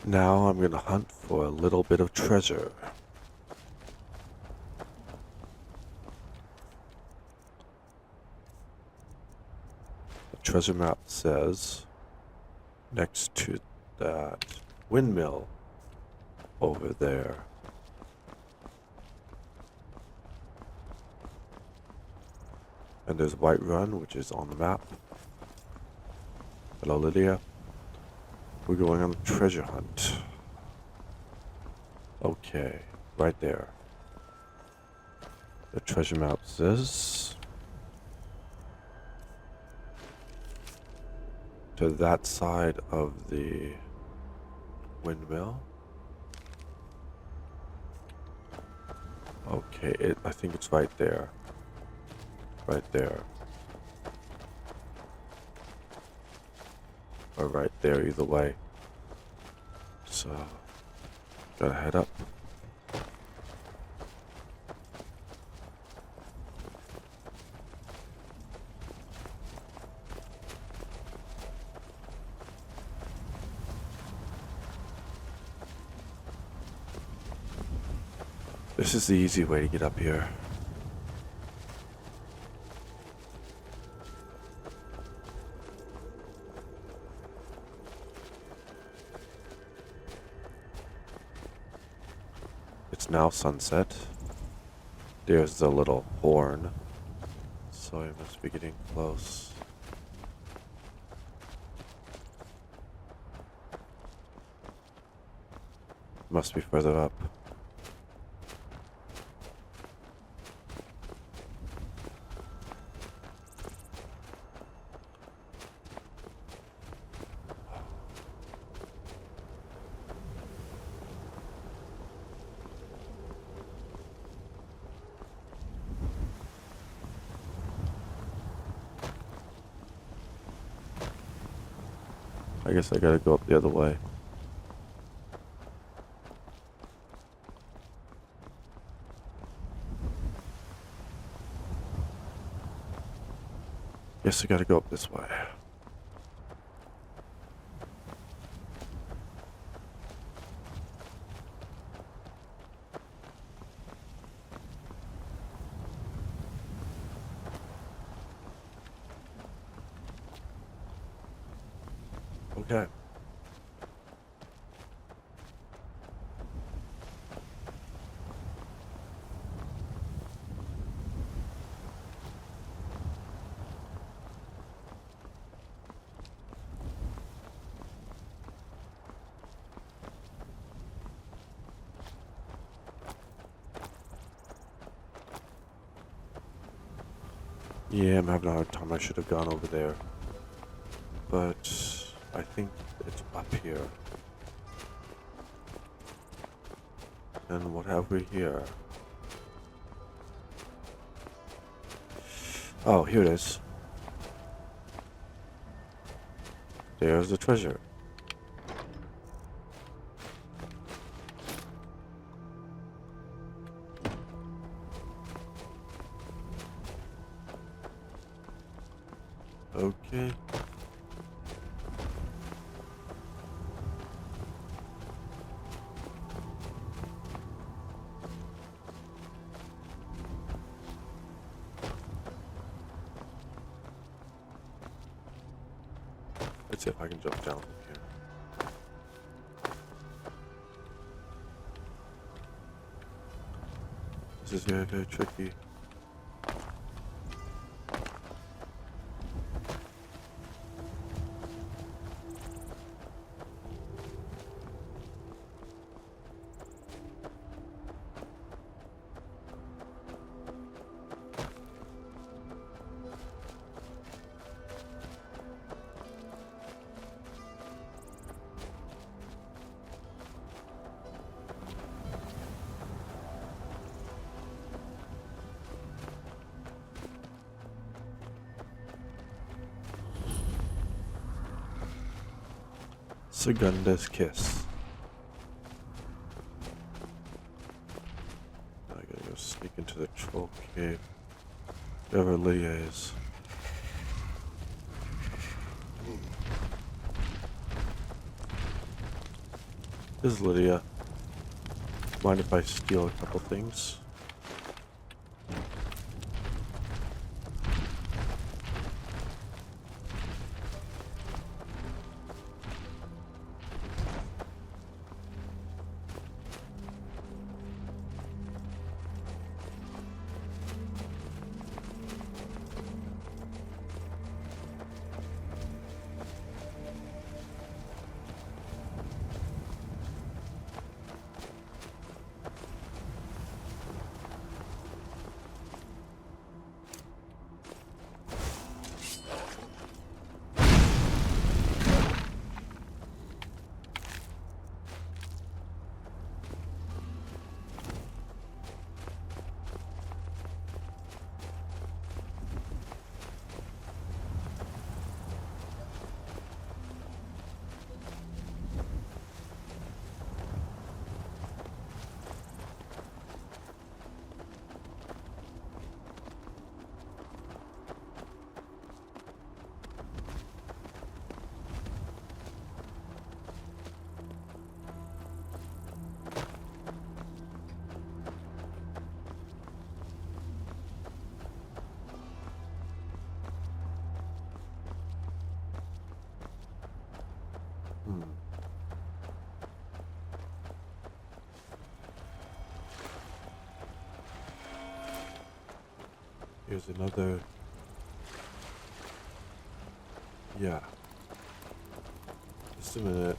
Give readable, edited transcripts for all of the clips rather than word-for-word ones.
Now I'm gonna hunt for a little bit of treasure. The treasure map says next to that windmill over there. And there's Whiterun, which is on the map. Hello, Lydia. We're going on a treasure hunt. Okay, right there. The treasure map says to that side of the windmill. Okay, I think it's right there. Right there. Or right there, either way. So, gotta head up. This is the easy way to get up here. It's now sunset. There's the little horn. So I must be getting close. Must be further up. I guess I gotta go up the other way. Guess I gotta go up this way. Okay. Yeah, I'm having a hard time. I should have gone over there. But I think it's up here. And what have we here? Oh, here it is. There's the treasure. Okay. Let's see if I can jump down from here. This is very, very tricky. Segunda's kiss. I gotta go sneak into the troll cave. Wherever Lydia is. This is Lydia. Mind if I steal a couple things? Here's another... Yeah. Just a minute.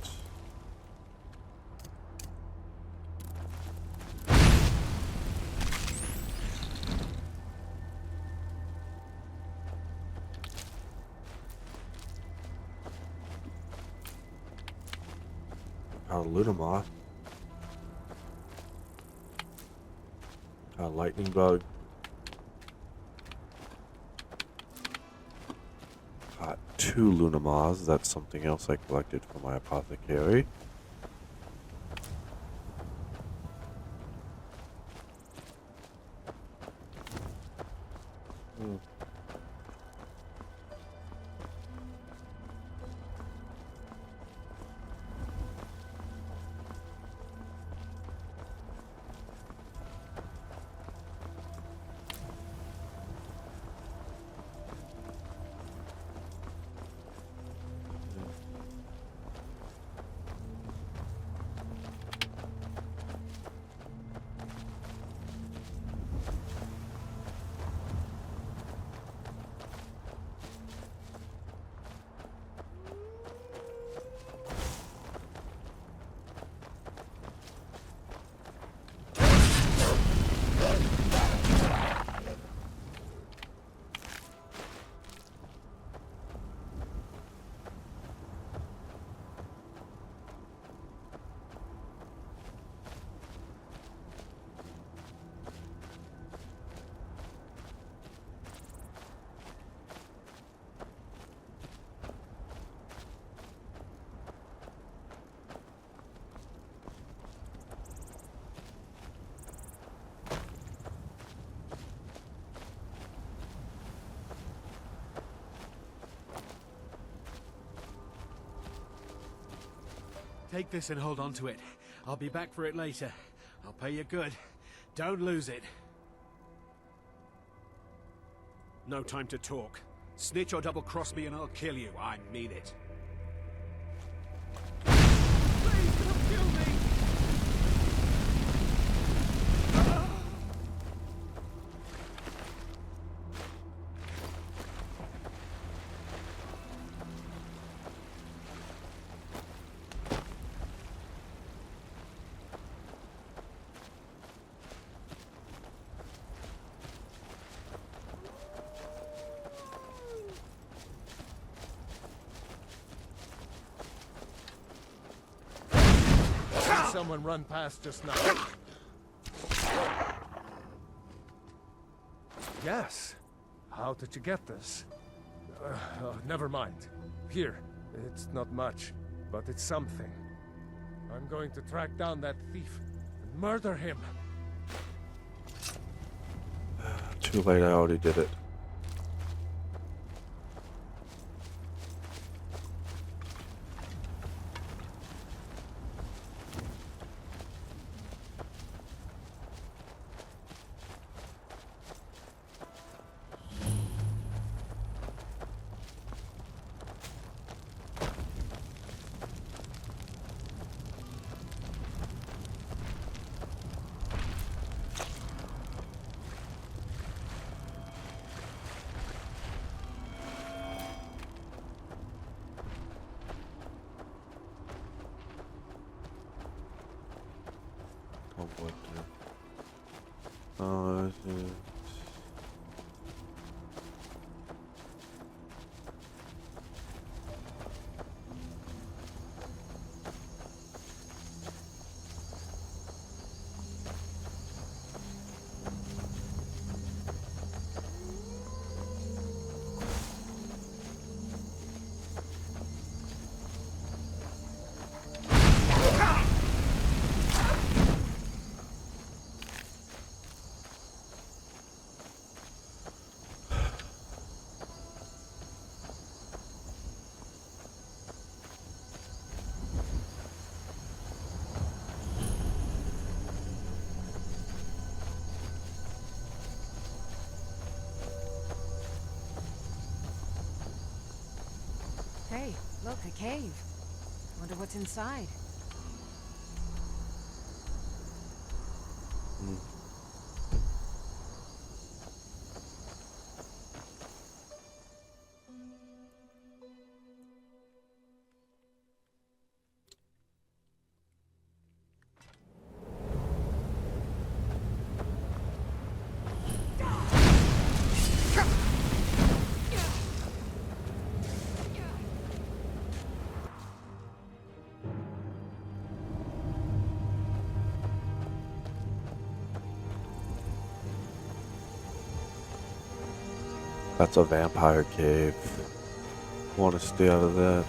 Lunamoth. Lightning bug. Two Lunamoths. That's something else I collected from my apothecary. Take this and hold on to it. I'll be back for it later. I'll pay you good. Don't lose it. No time to talk. Snitch or double-cross me and I'll kill you. I mean it. Please don't kill me! Someone run past just now. Yes. How did you get this? Never mind. Here. It's not much, but it's something. I'm going to track down that thief and murder him. Too late, I already did it. what? Oh, Hey, look, a cave. Wonder what's inside. hmm. That's a vampire cave. Want to stay out of that.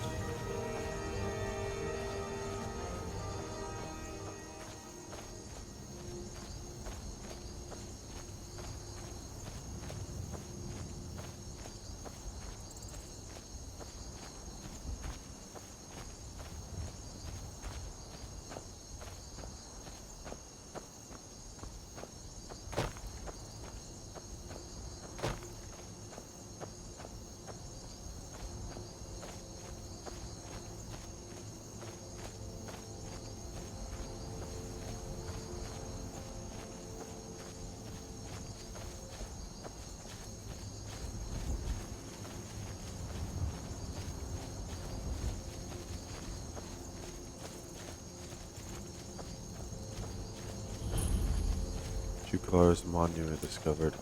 Two cars monument discovered.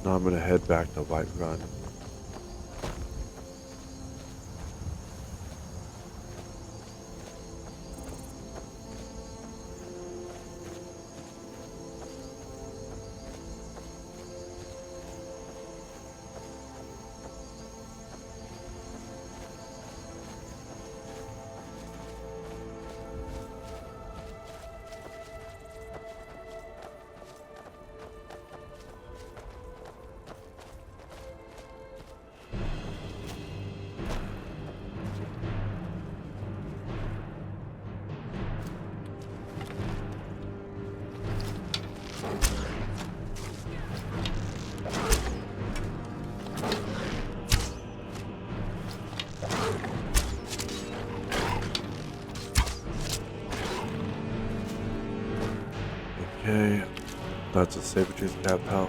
Now I'm gonna head back to Whiterun. Okay, that's a saber-tooth cat pal.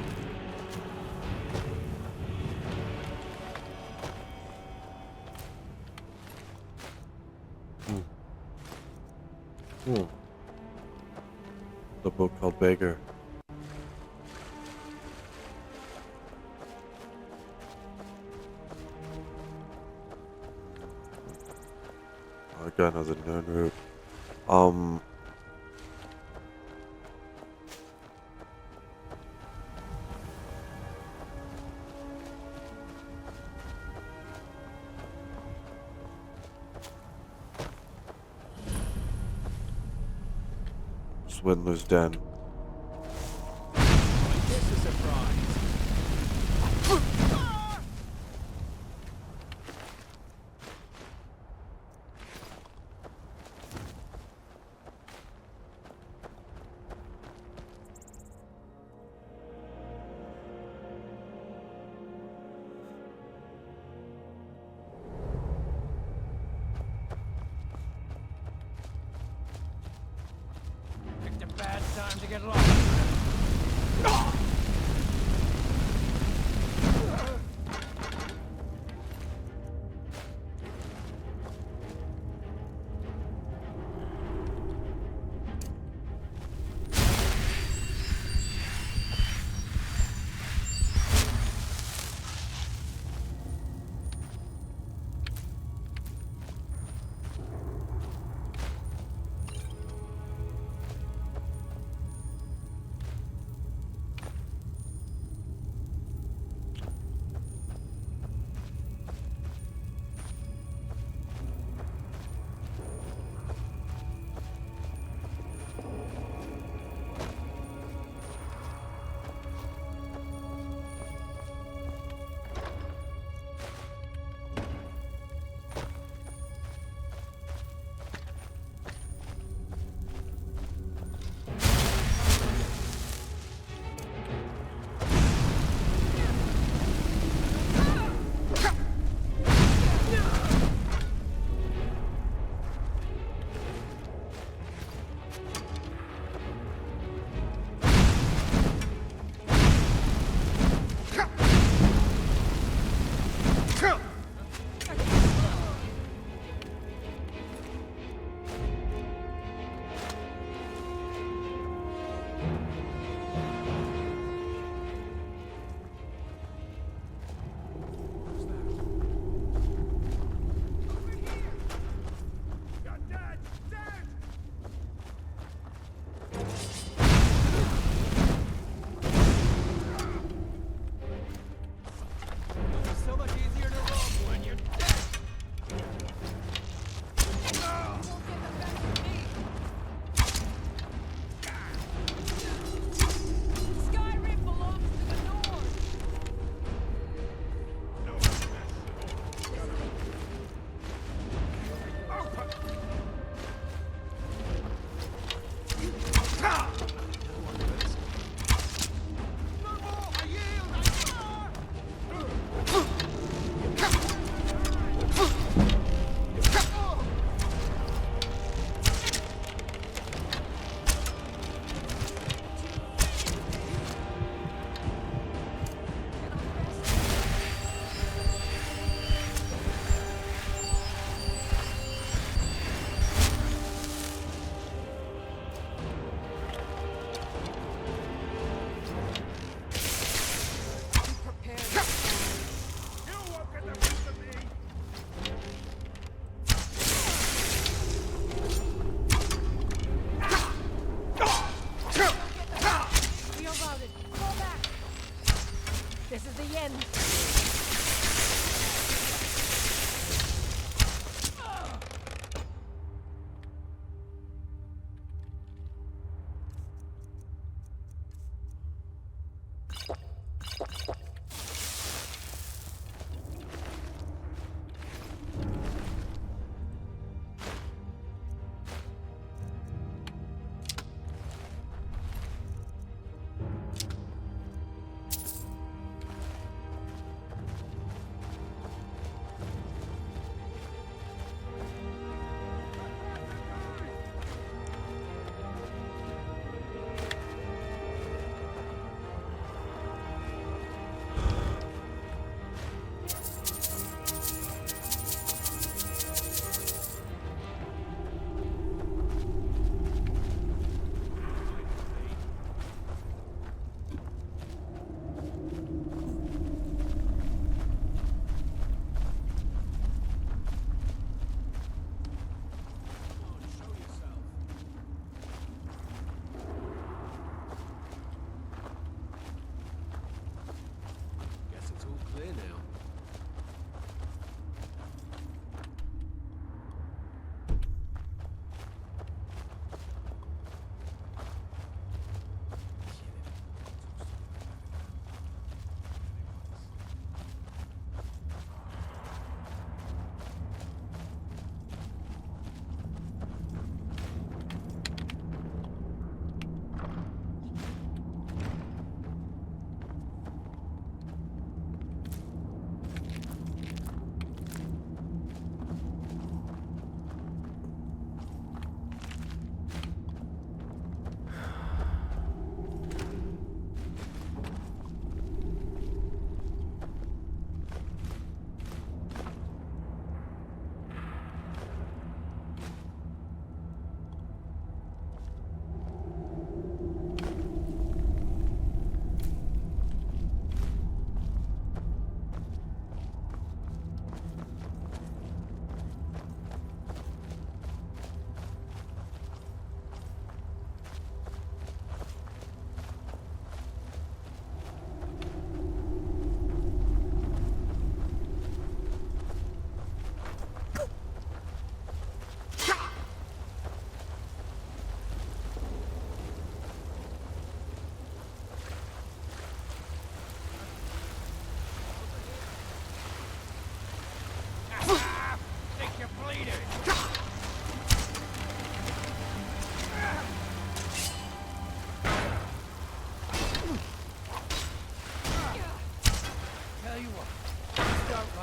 The book called Beggar. I got another known route. Swindler's Den. It's a surprise. to get lost.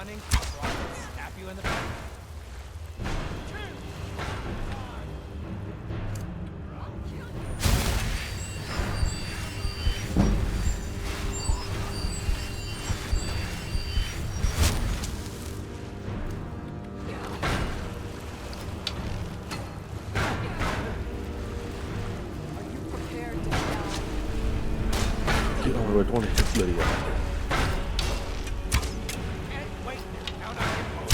running, so I can stab you in the back. Are you prepared to die? Get on the 26 Lydia. And wait, count on your phone.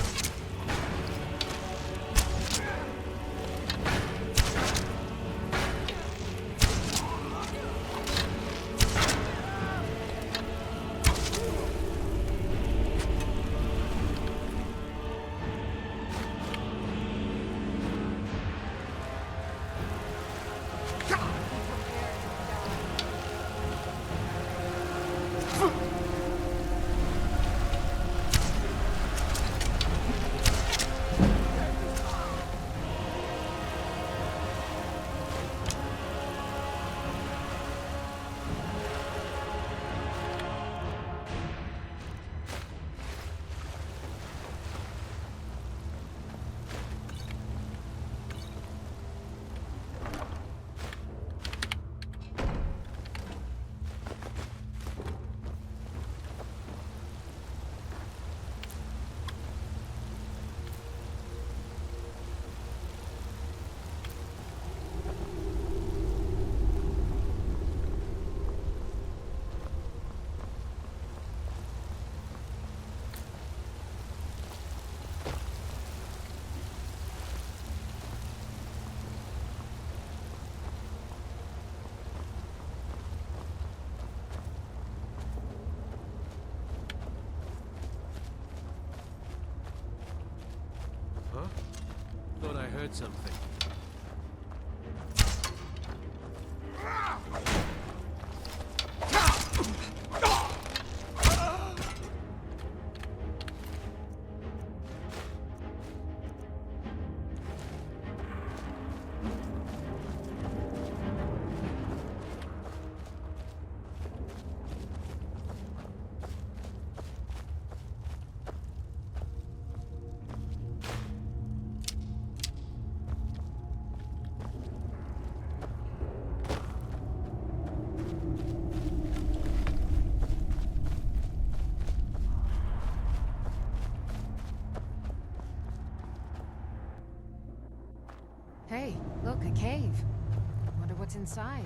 Huh? Thought I heard something. Hey, look, a cave. Wonder what's inside.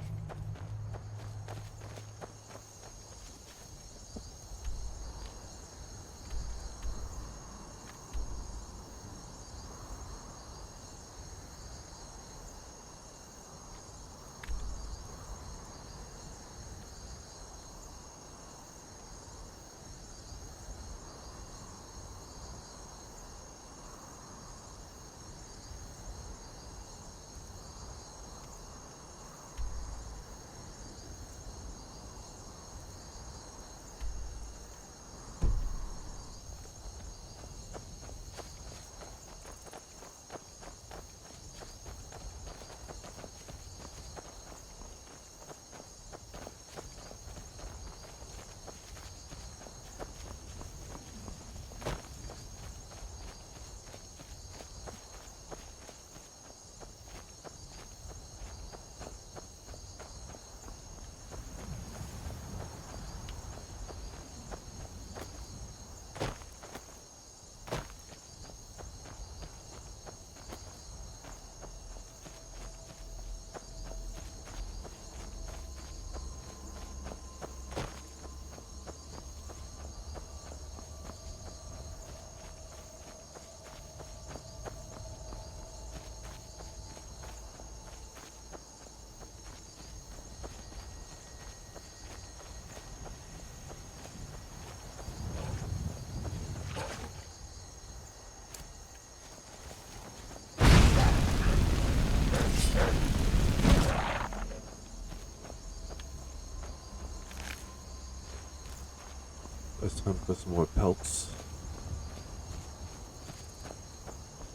It's time for some more pelts.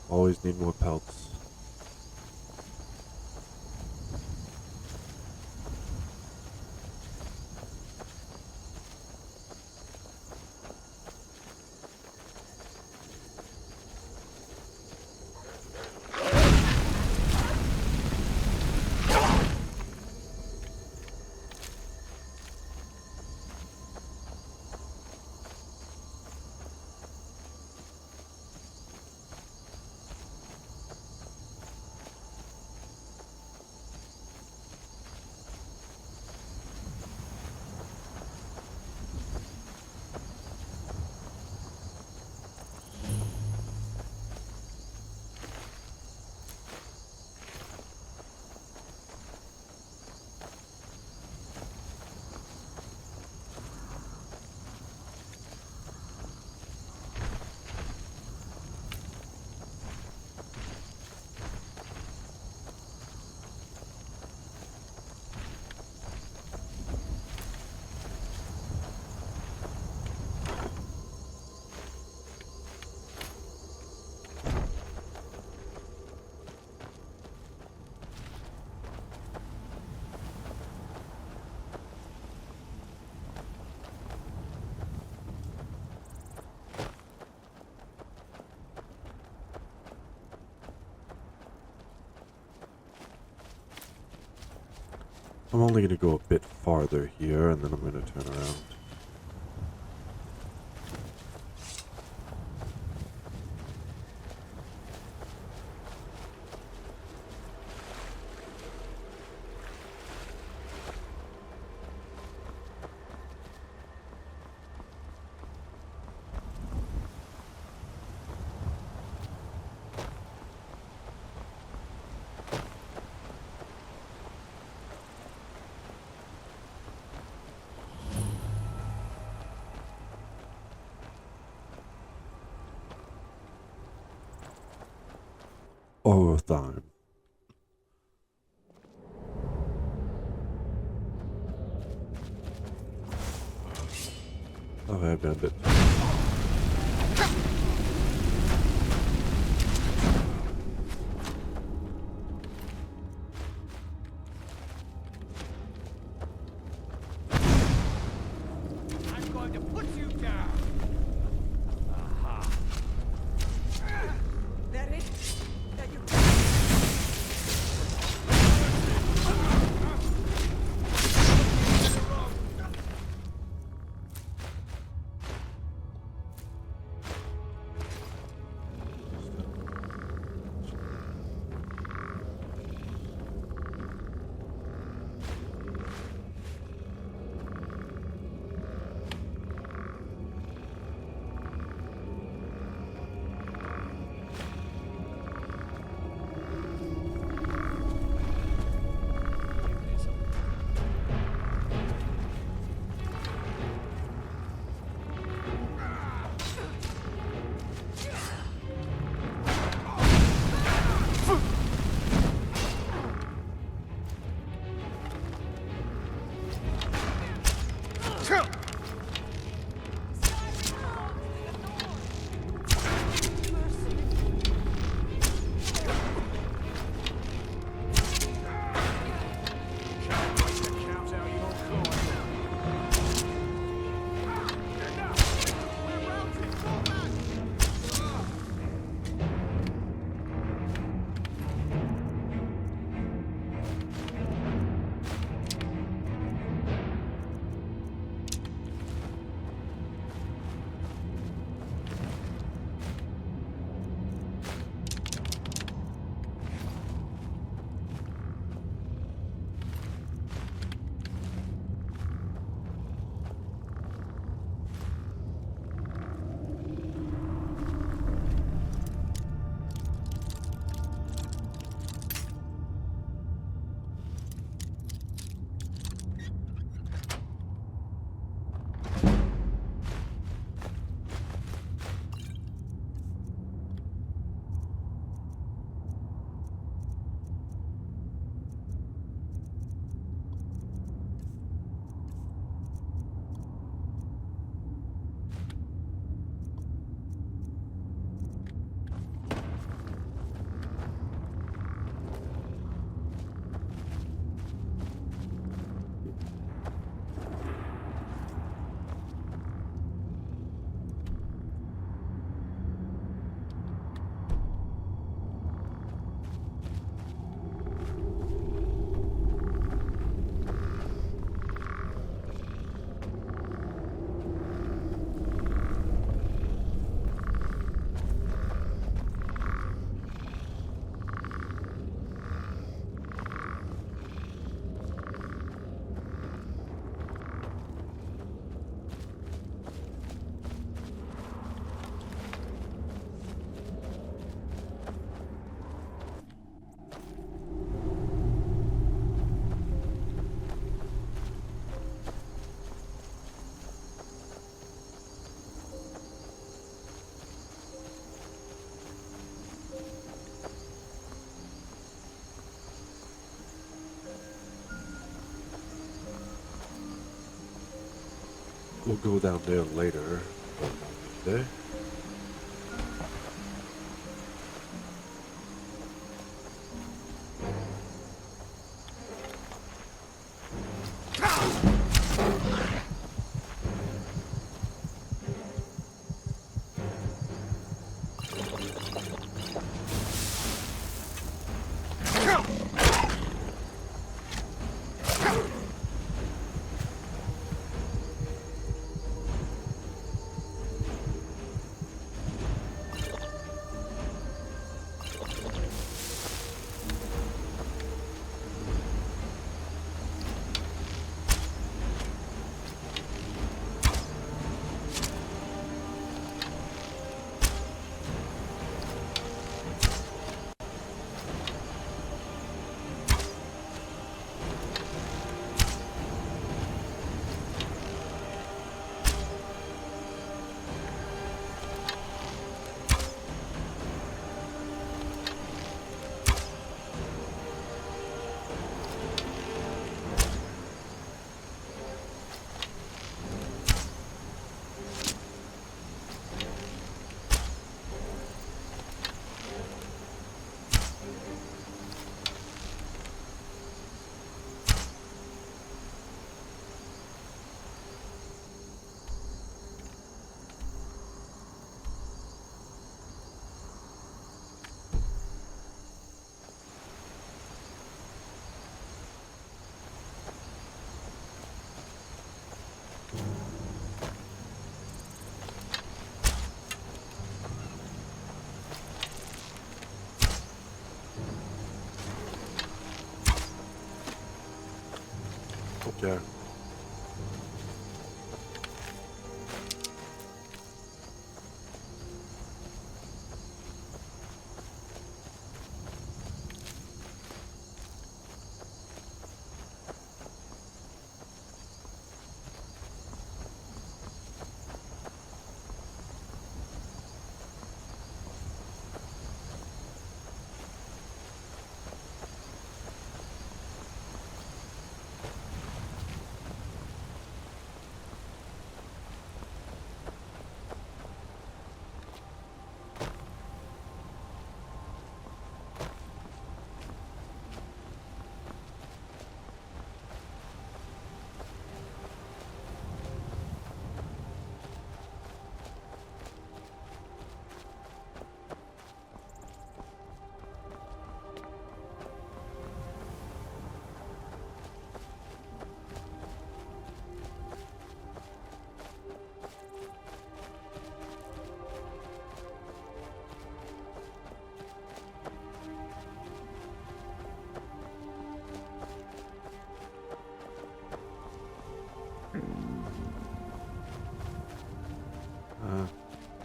Always need more pelts. I'm only going to go a bit farther here, and then I'm going to turn around. Overtime. Oh, I've been a bit. I'm going to put you down. Aha. That it? That you... We'll go down there later. Okay.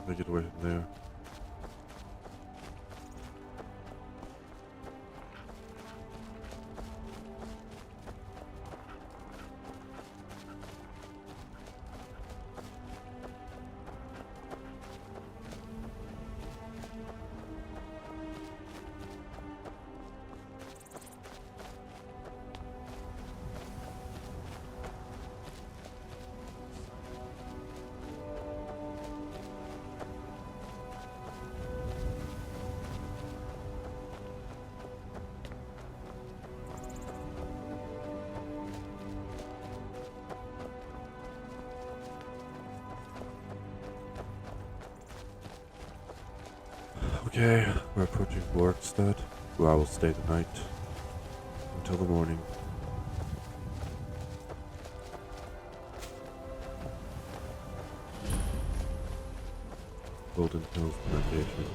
Can I get away from there? Okay, we're approaching Rorikstead, where I will stay the night until the morning. Golden Hills Plantation.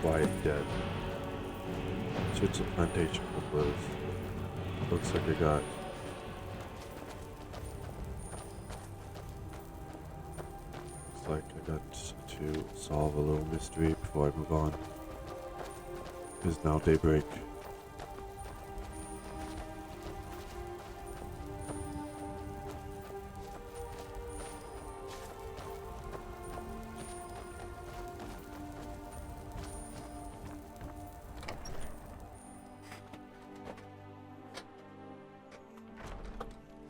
Unquiet Dead. Switch the plantation for close. Looks like I got to solve a little mystery before I move on. It is now daybreak.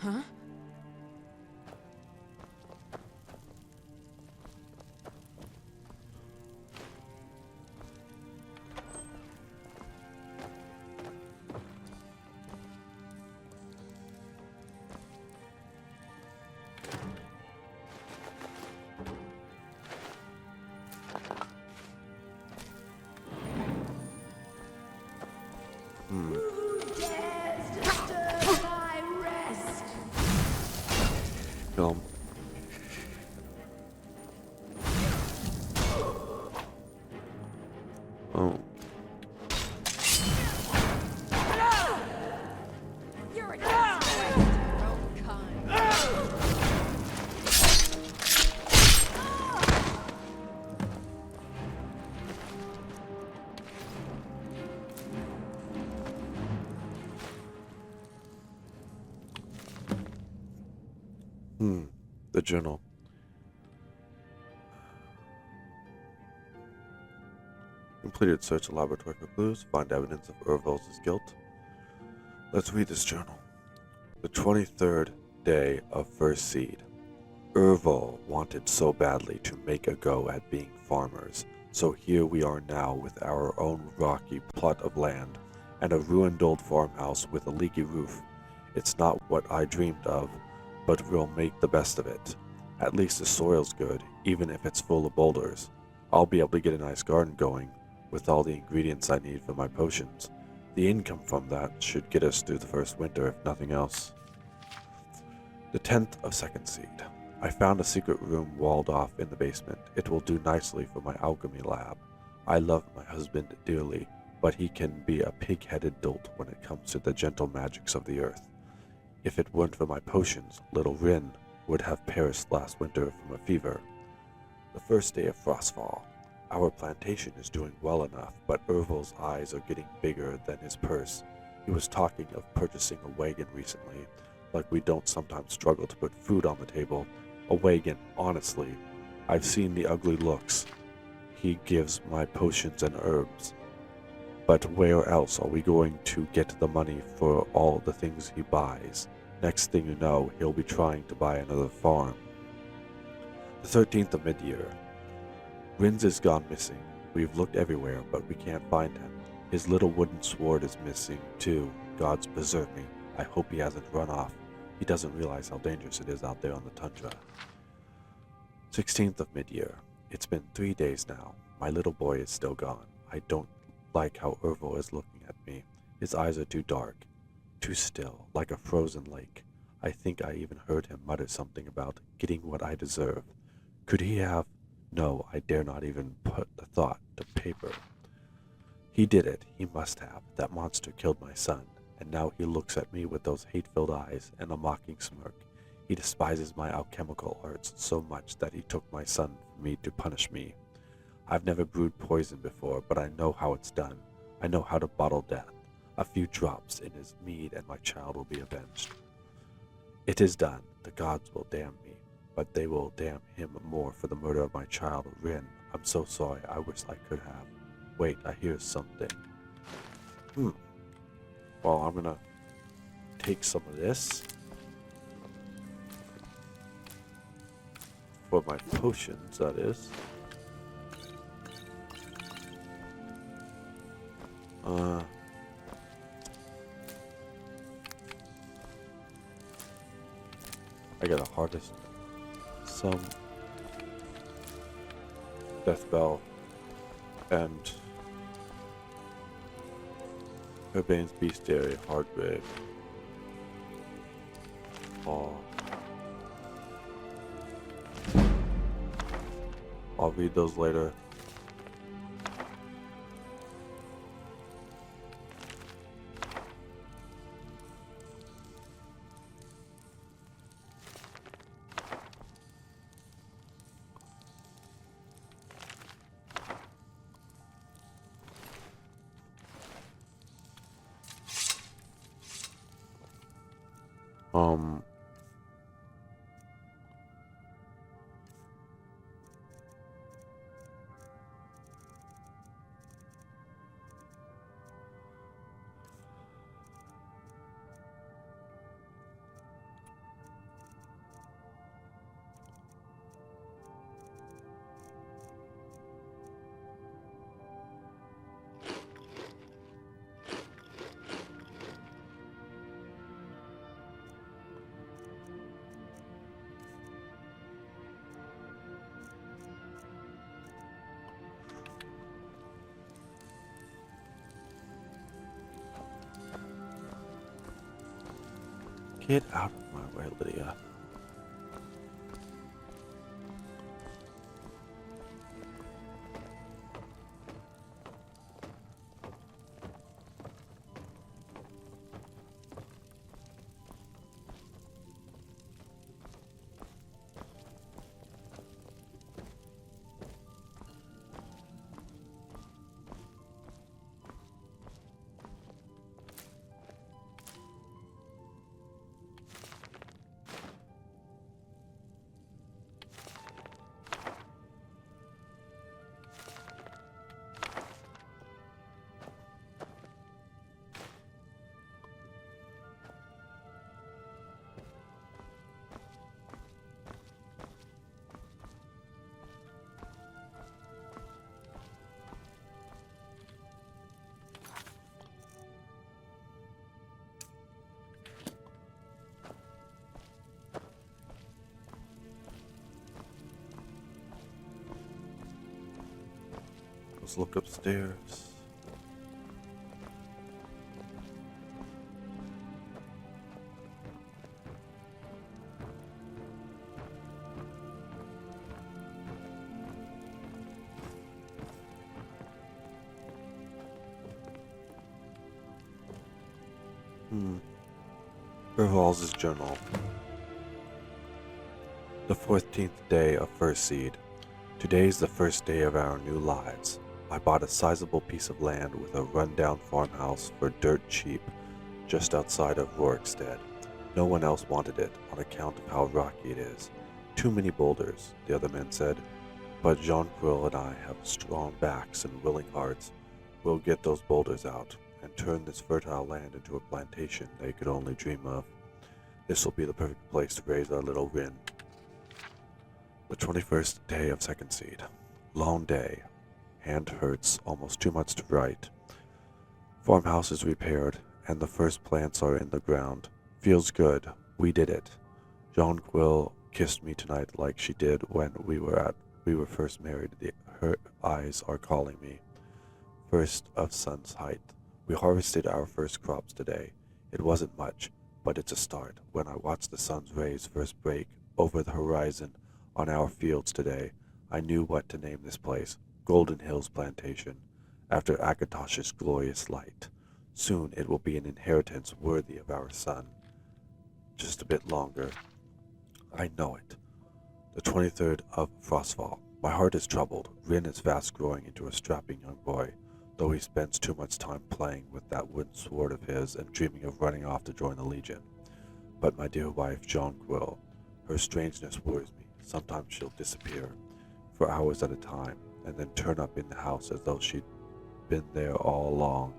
Huh? Film. Oh. You're an asshole. Your own kind. The journal. Completed search of laboratory for clues, find evidence of Urvol's guilt. Let's read this journal. The 23rd day of first seed. Urvol wanted so badly to make a go at being farmers, so here we are now with our own rocky plot of land and a ruined old farmhouse with a leaky roof. It's not what I dreamed of, but we'll make the best of it. At least the soil's good, even if it's full of boulders. I'll be able to get a nice garden going, with all the ingredients I need for my potions. The income from that should get us through the first winter, if nothing else. The 10th of second seed. I found a secret room walled off in the basement. It will do nicely for my alchemy lab. I love my husband dearly, but he can be a pig-headed dolt when it comes to the gentle magics of the earth. If it weren't for my potions, little Rin would have perished last winter from a fever. The first day of Frostfall. Our plantation is doing well enough, but Urvol's eyes are getting bigger than his purse. He was talking of purchasing a wagon recently, like we don't sometimes struggle to put food on the table. A wagon, honestly. I've seen the ugly looks he gives my potions and herbs. But where else are we going to get the money for all the things he buys? Next thing you know, he'll be trying to buy another farm. The 13th of mid-year. Rins is gone missing. We've looked everywhere, but we can't find him. His little wooden sword is missing, too. Gods preserve me. I hope he hasn't run off. He doesn't realize how dangerous it is out there on the tundra. 16th of mid-year. It's been 3 days now. My little boy is still gone. I don't like how Urvol is looking at me. His eyes are too dark. too still, like a frozen lake. I think I even heard him mutter something about getting what I deserve. Could he have? No, I dare not even put the thought to paper. He did it. He must have. That monster killed my son, and now he looks at me with those hate-filled eyes and a mocking smirk. He despises my alchemical arts so much that he took my son from me to punish me. I've never brewed poison before, but I know how it's done. I know how to bottle death. A few drops in his mead and my child will be avenged. It is done. The gods will damn me, but they will damn him more for the murder of my child, Rin. I'm so sorry. I wish I could have. Wait, I hear something. Well, I'm gonna take some of this for my potions, that is. I gotta harvest some death bell and Urbane's bestiary, Hardgrave. I'll read those later. Get out of my way, Lydia. Let's look upstairs. Urval's journal. The 14th day of First Seed. Today's the first day of our new lives. I bought a sizable piece of land with a run-down farmhouse for dirt cheap just outside of Rorikstead. No one else wanted it on account of how rocky it is. Too many boulders, the other men said. But Jean-Quill and I have strong backs and willing hearts. We'll get those boulders out and turn this fertile land into a plantation they could only dream of. This will be the perfect place to raise our little Rin. The 21st day of Second Seed. Long day. Hand hurts almost too much to write. Farmhouse is repaired, and the first plants are in the ground. Feels good. We did it. Jean-Quill kissed me tonight like she did when we were first married. Her eyes are calling me. First of sun's height. We harvested our first crops today. It wasn't much, but it's a start. When I watched the sun's rays first break over the horizon on our fields today, I knew what to name this place, Golden Hills Plantation, after Akatosh's glorious light. Soon it will be an inheritance worthy of our son. Just a bit longer. I know it. The 23rd of Frostfall. My heart is troubled. Rin is fast growing into a strapping young boy, though he spends too much time playing with that wooden sword of his and dreaming of running off to join the Legion. But my dear wife, Jonquil, her strangeness worries me. Sometimes she'll disappear for hours at a time, and then turn up in the house as though she'd been there all along.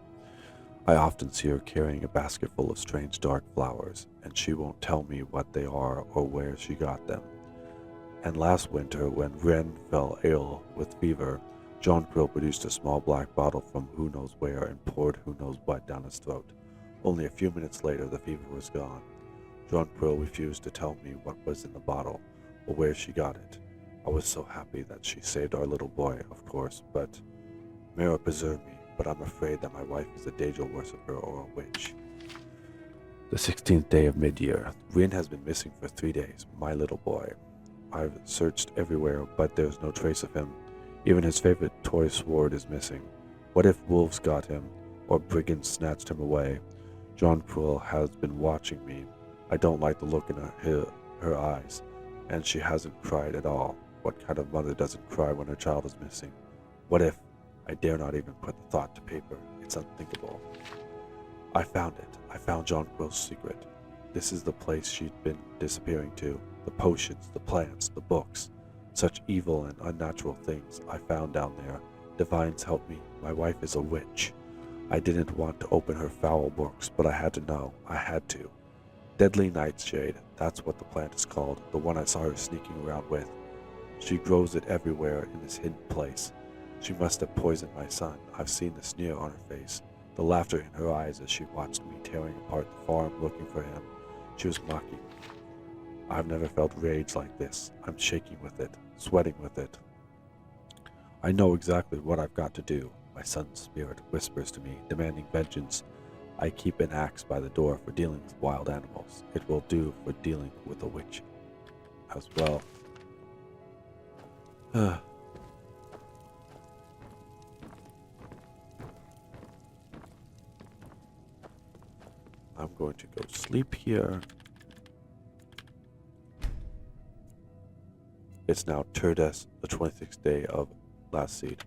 I often see her carrying a basket full of strange dark flowers, and she won't tell me what they are or where she got them. And last winter, when Ren fell ill with fever, Jonquil produced a small black bottle from who knows where and poured who knows what down his throat. Only a few minutes later, the fever was gone. Jonquil refused to tell me what was in the bottle, or where she got it. I was so happy that she saved our little boy, of course, but may it preserve me, but I'm afraid that my wife is a Daedal worshipper or a witch. The 16th day of mid-year. Rin has been missing for 3 days, my little boy. I've searched everywhere, but there's no trace of him. Even his favorite toy sword is missing. What if wolves got him, or brigands snatched him away? Jonquil has been watching me. I don't like the look in her eyes, and she hasn't cried at all. What kind of mother doesn't cry when her child is missing? What if? I dare not even put the thought to paper. It's unthinkable. I found it. I found Jonquil's secret. This is the place she'd been disappearing to. The potions, the plants, the books. Such evil and unnatural things I found down there. Divines help me. My wife is a witch. I didn't want to open her foul books, but I had to know. I had to. Deadly nightshade, that's what the plant is called, the one I saw her sneaking around with. She grows it everywhere in this hidden place. She must have poisoned my son. I've seen the sneer on her face, the laughter in her eyes as she watched me tearing apart the farm looking for him. She was mocking me. I've never felt rage like this. I'm shaking with it, sweating with it. I know exactly what I've got to do. My son's spirit whispers to me, demanding vengeance. I keep an axe by the door for dealing with wild animals. It will do for dealing with a witch as well. I'm going to go sleep here. It's now Turdes, the 26th day of last seed.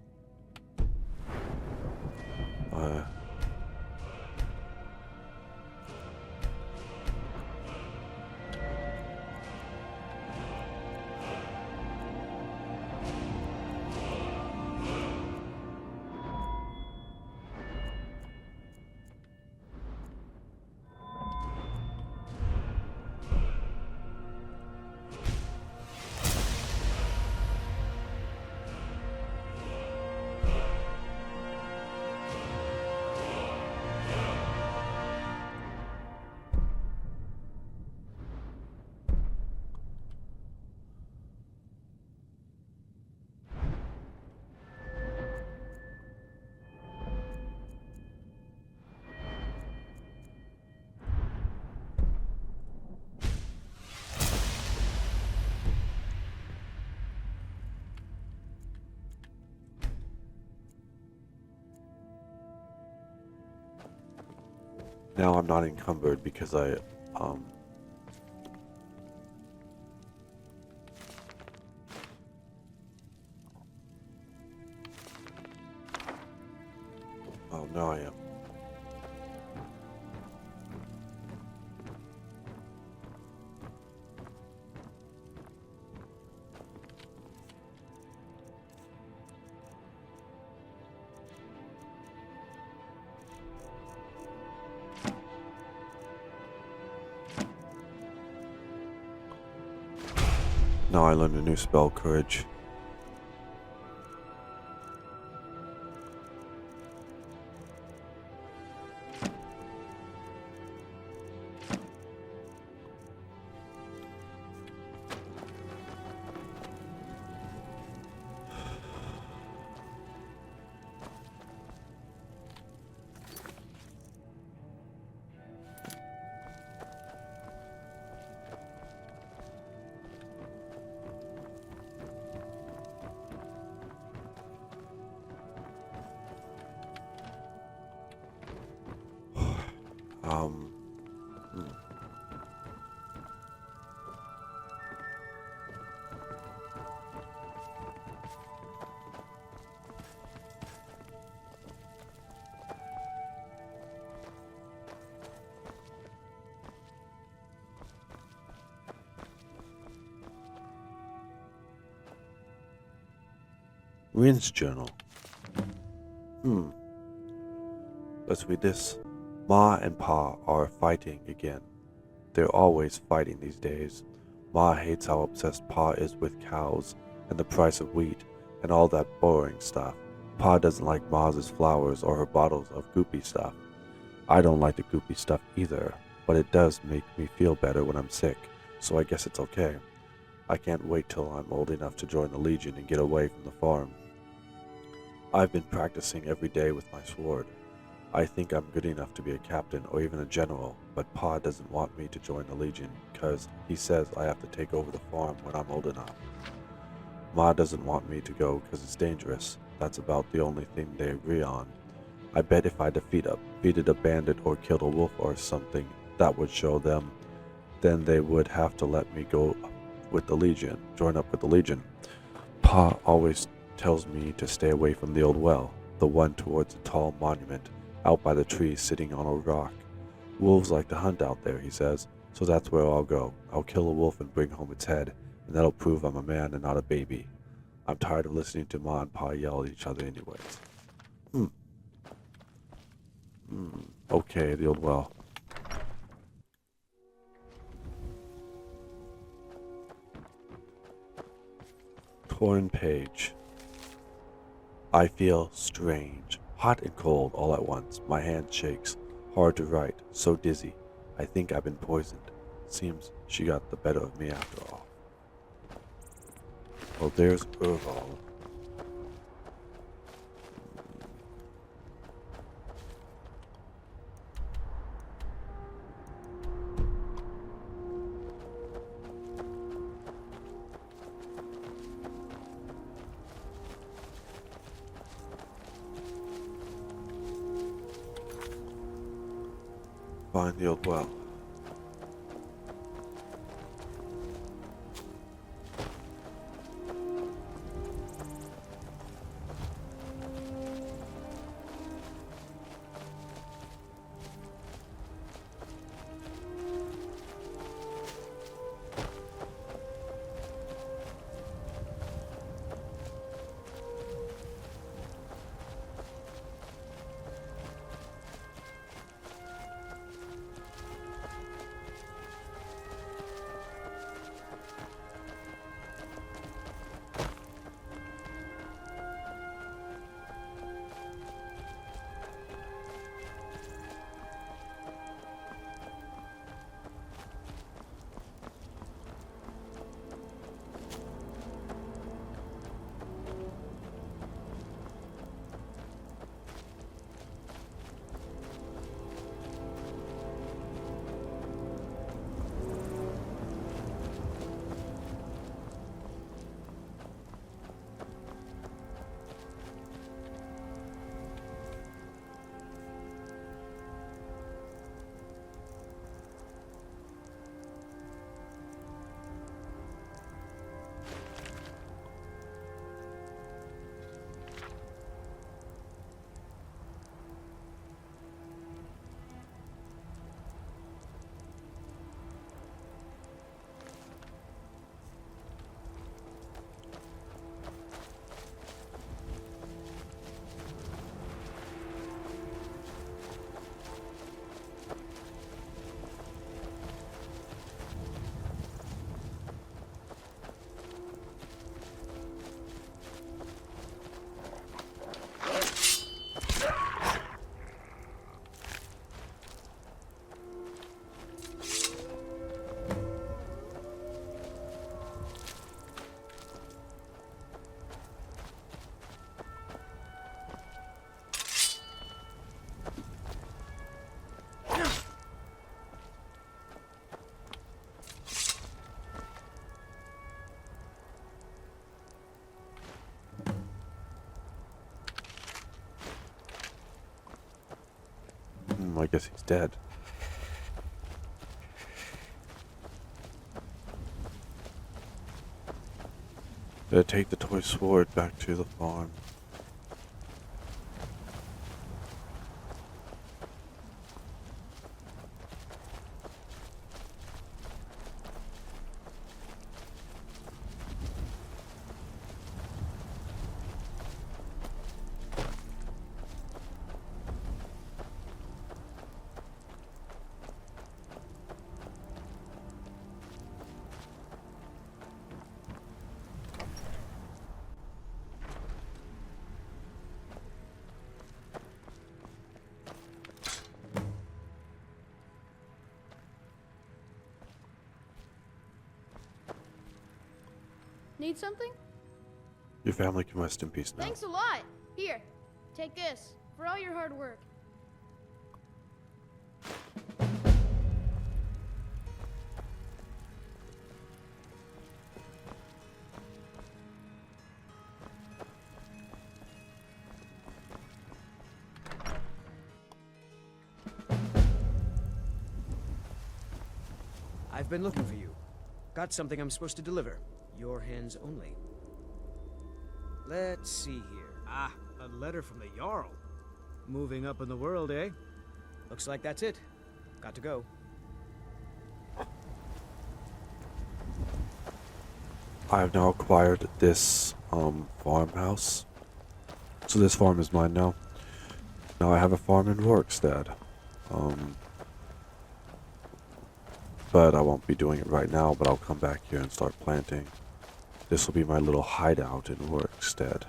Now I'm not encumbered because I, oh no I am. Now I learned a new spell, Courage. Hmm. Rin's journal. Let's read this. Ma and Pa are fighting again. They're always fighting these days. Ma hates how obsessed Pa is with cows and the price of wheat and all that boring stuff. Pa doesn't like Ma's flowers or her bottles of goopy stuff. I don't like the goopy stuff either, but it does make me feel better when I'm sick, so I guess it's okay. I can't wait till I'm old enough to join the Legion and get away from the farm. I've been practicing every day with my sword. I think I'm good enough to be a captain or even a general, but Pa doesn't want me to join the Legion because he says I have to take over the farm when I'm old enough. Ma doesn't want me to go because it's dangerous. That's about the only thing they agree on. I bet if I defeated a bandit or killed a wolf or something, that would show them. Then they would have to let me go with the Legion, join up with the Legion. Pa always tells me to stay away from the old well, the one towards a tall monument, out by the trees sitting on a rock. Wolves like to hunt out there, he says, so that's where I'll go. I'll kill a wolf and bring home its head, and that'll prove I'm a man and not a baby. I'm tired of listening to Ma and Pa yell at each other anyways. Okay, the old well. Torn page. I feel strange, hot and cold all at once. My hand shakes, hard to write, so dizzy. I think I've been poisoned. Seems she got the better of me after all. Well, there's Urval. Find the old well. I guess he's dead. Gotta take the toy sword back to the farm. Need something? Your family can rest in peace now. Thanks a lot. Here, take this for all your hard work. I've been looking for you. Got something I'm supposed to deliver. Your hands only. Let's see here. Ah, a letter from the Jarl. Moving up in the world, eh? Looks like that's it. Got to go. I have now acquired this farmhouse. So this farm is mine now. Now I have a farm in Rorikstead. But I won't be doing it right now, but I'll come back here and start planting. This will be my little hideout in Rorikstead.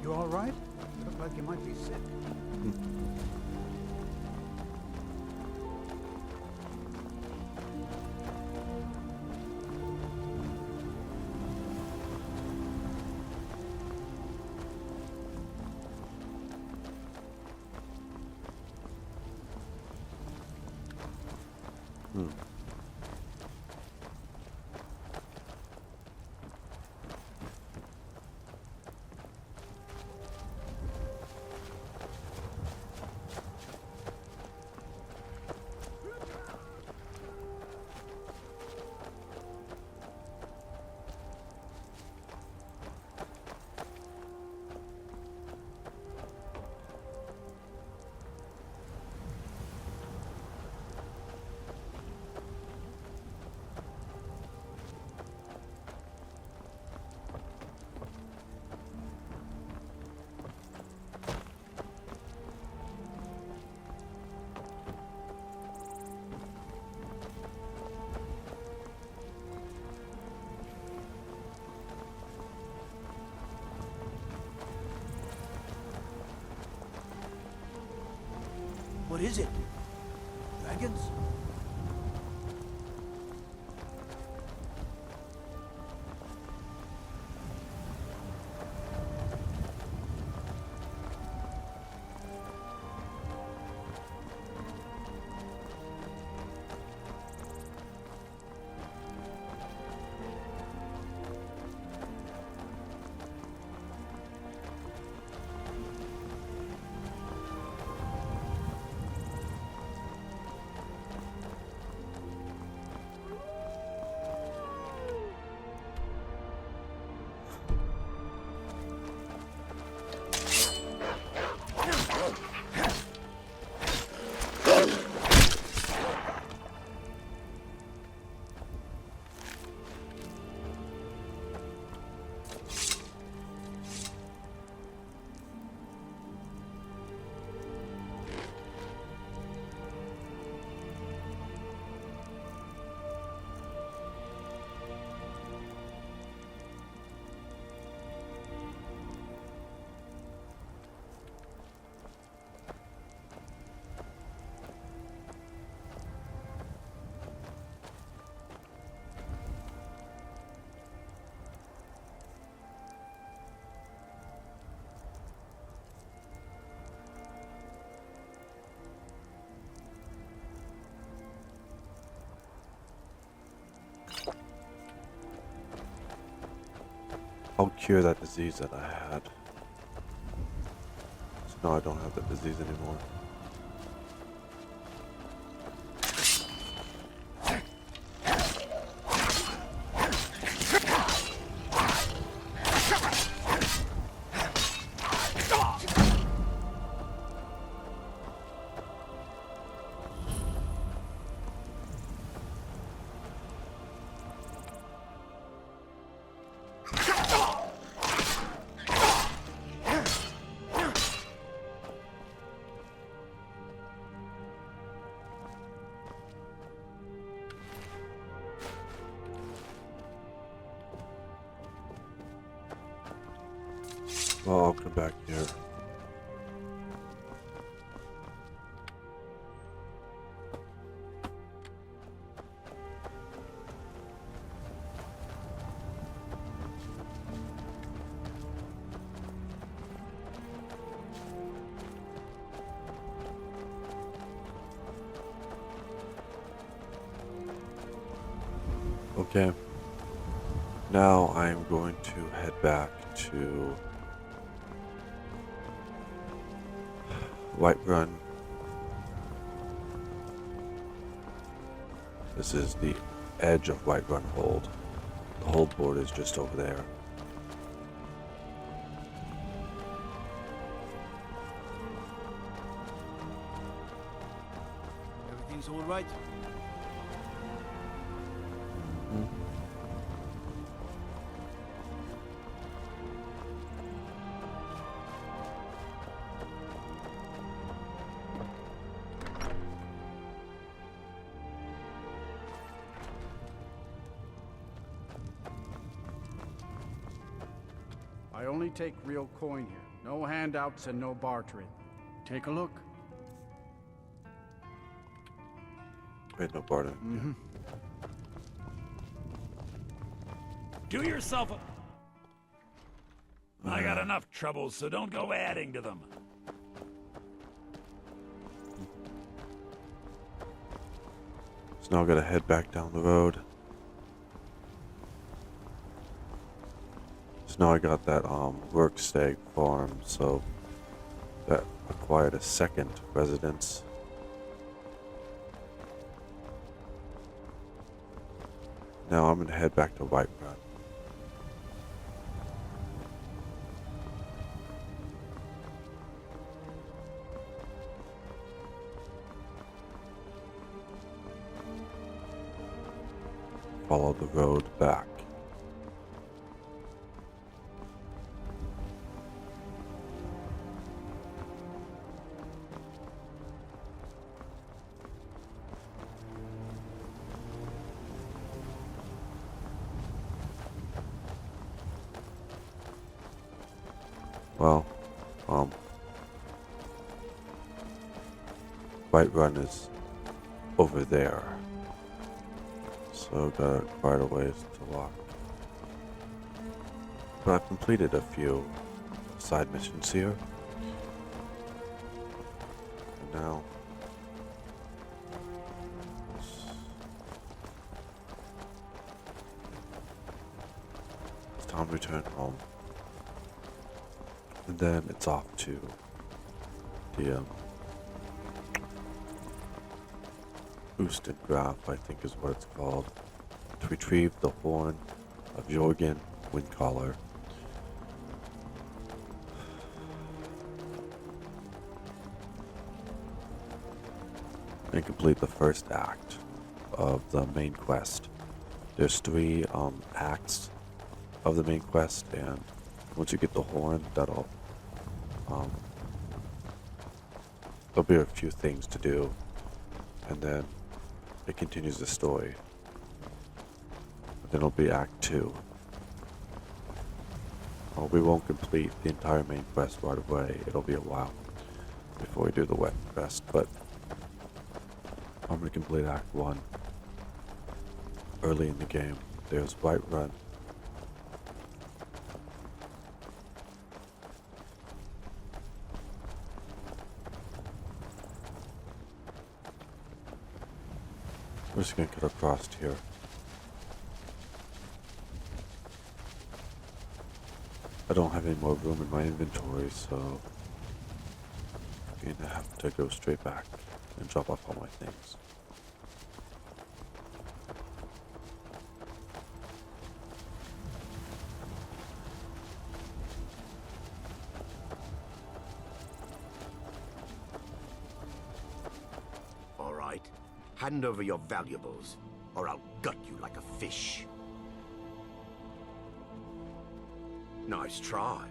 You all right? You look like you might be sick. What is it? Dragons? I'll cure that disease that I had. So now I don't have that disease anymore. Well, I'll come back here. Okay. Now I'm going to head back to Whiterun. This is the edge of Whiterun Hold. The hold board is just over there. Everything's all right? I only take real coin here. No handouts and no bartering. Take a look. Wait, no barter. Do yourself a... I got enough troubles, so don't go adding to them. So now I gotta head back down the road. So now I got that Rorikstead farm, so that acquired a second residence. Now I'm gonna head back to Whiterun. Follow the road back. Well, Whiterun is over there, so got quite a ways to walk. But I've completed a few side missions here, and now it's time to return home. And then it's off to the Ustengrav, I think is what it's called, to retrieve the horn of Jorgen Windcaller. And complete the first act of the main quest. There's 3 acts of the main quest, and once you get the horn, that'll there'll be a few things to do, and then it continues the story. Then it'll be Act 2. Well, we won't complete the entire main quest right away. It'll be a while before we do the wet quest, but I'm gonna complete Act 1 early in the game. There's Whiterun. We're just gonna cut across here. I don't have any more room in my inventory, so I'm gonna have to go straight back and drop off all my things. All right. Hand over your valuables, or I'll gut you like a fish. Nice try,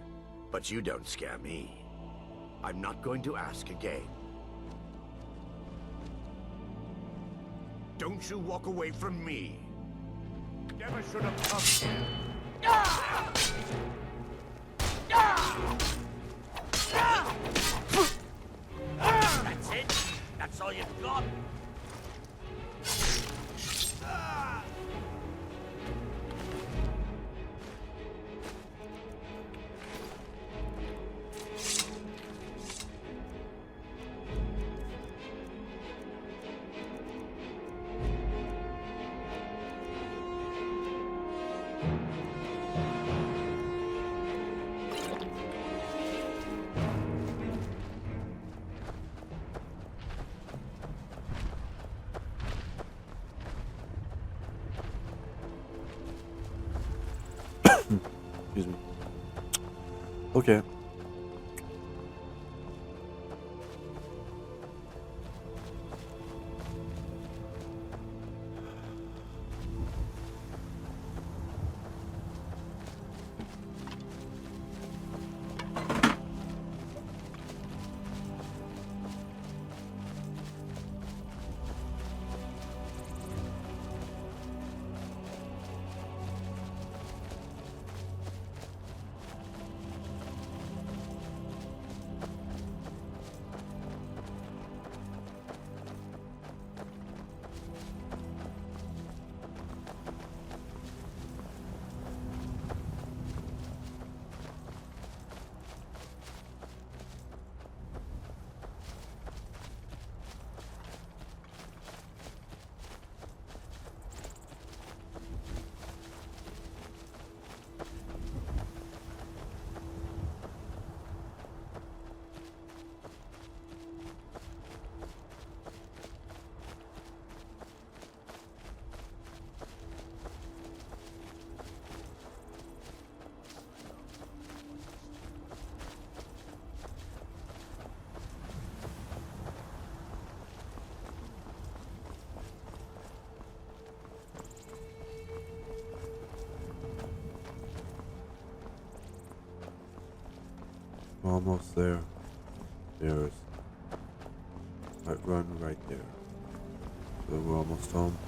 but you don't scare me. I'm not going to ask again. Don't you walk away from me. Never should have come here. That's it? That's all you've got? Excuse me. Okay. We're almost there. There's Whiterun right there. So we're almost home.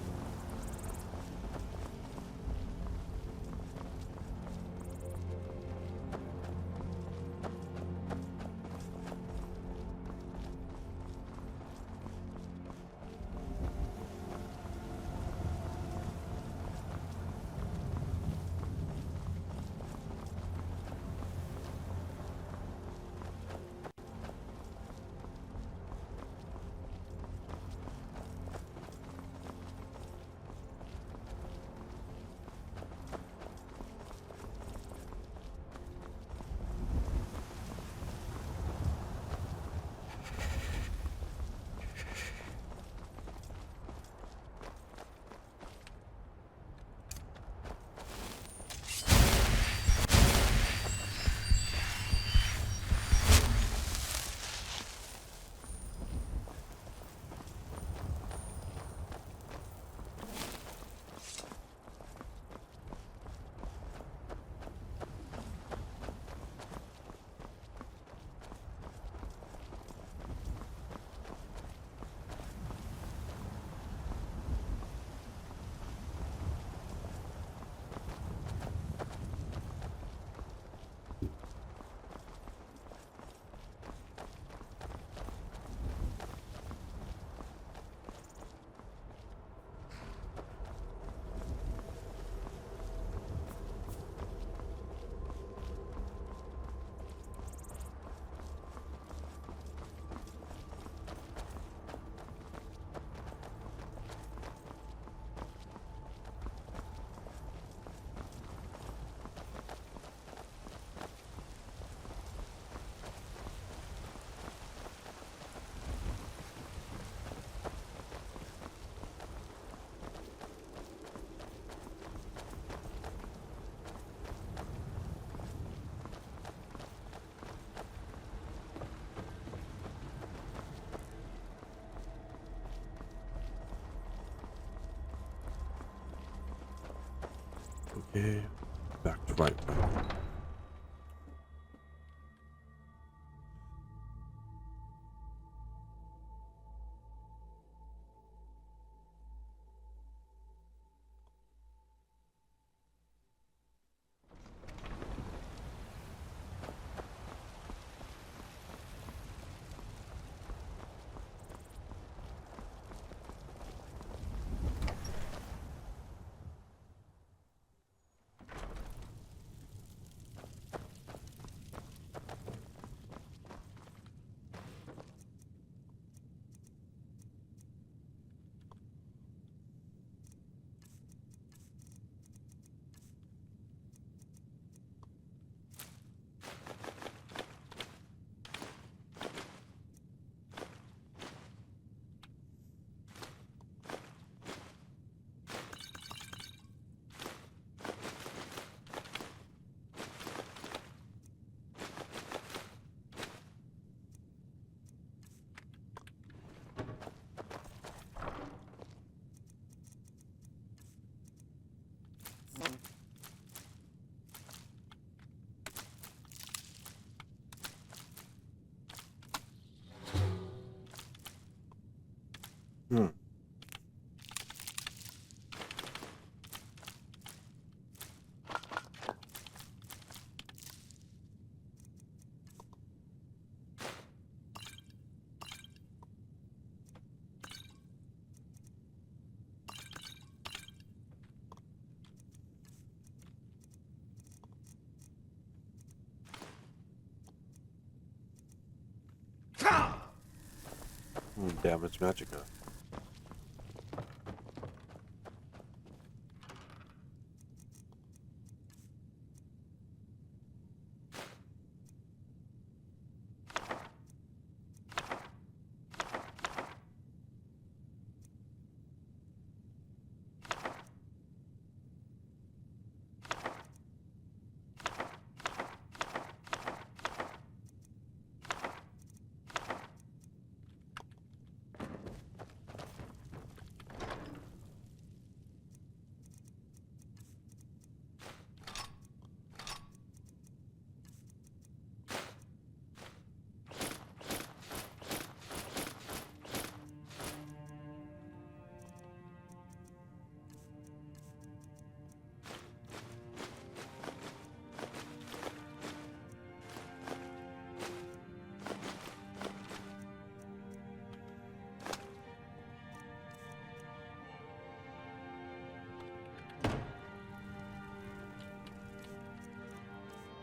Okay, back to Whiterun. Hmm. Damage Magicka.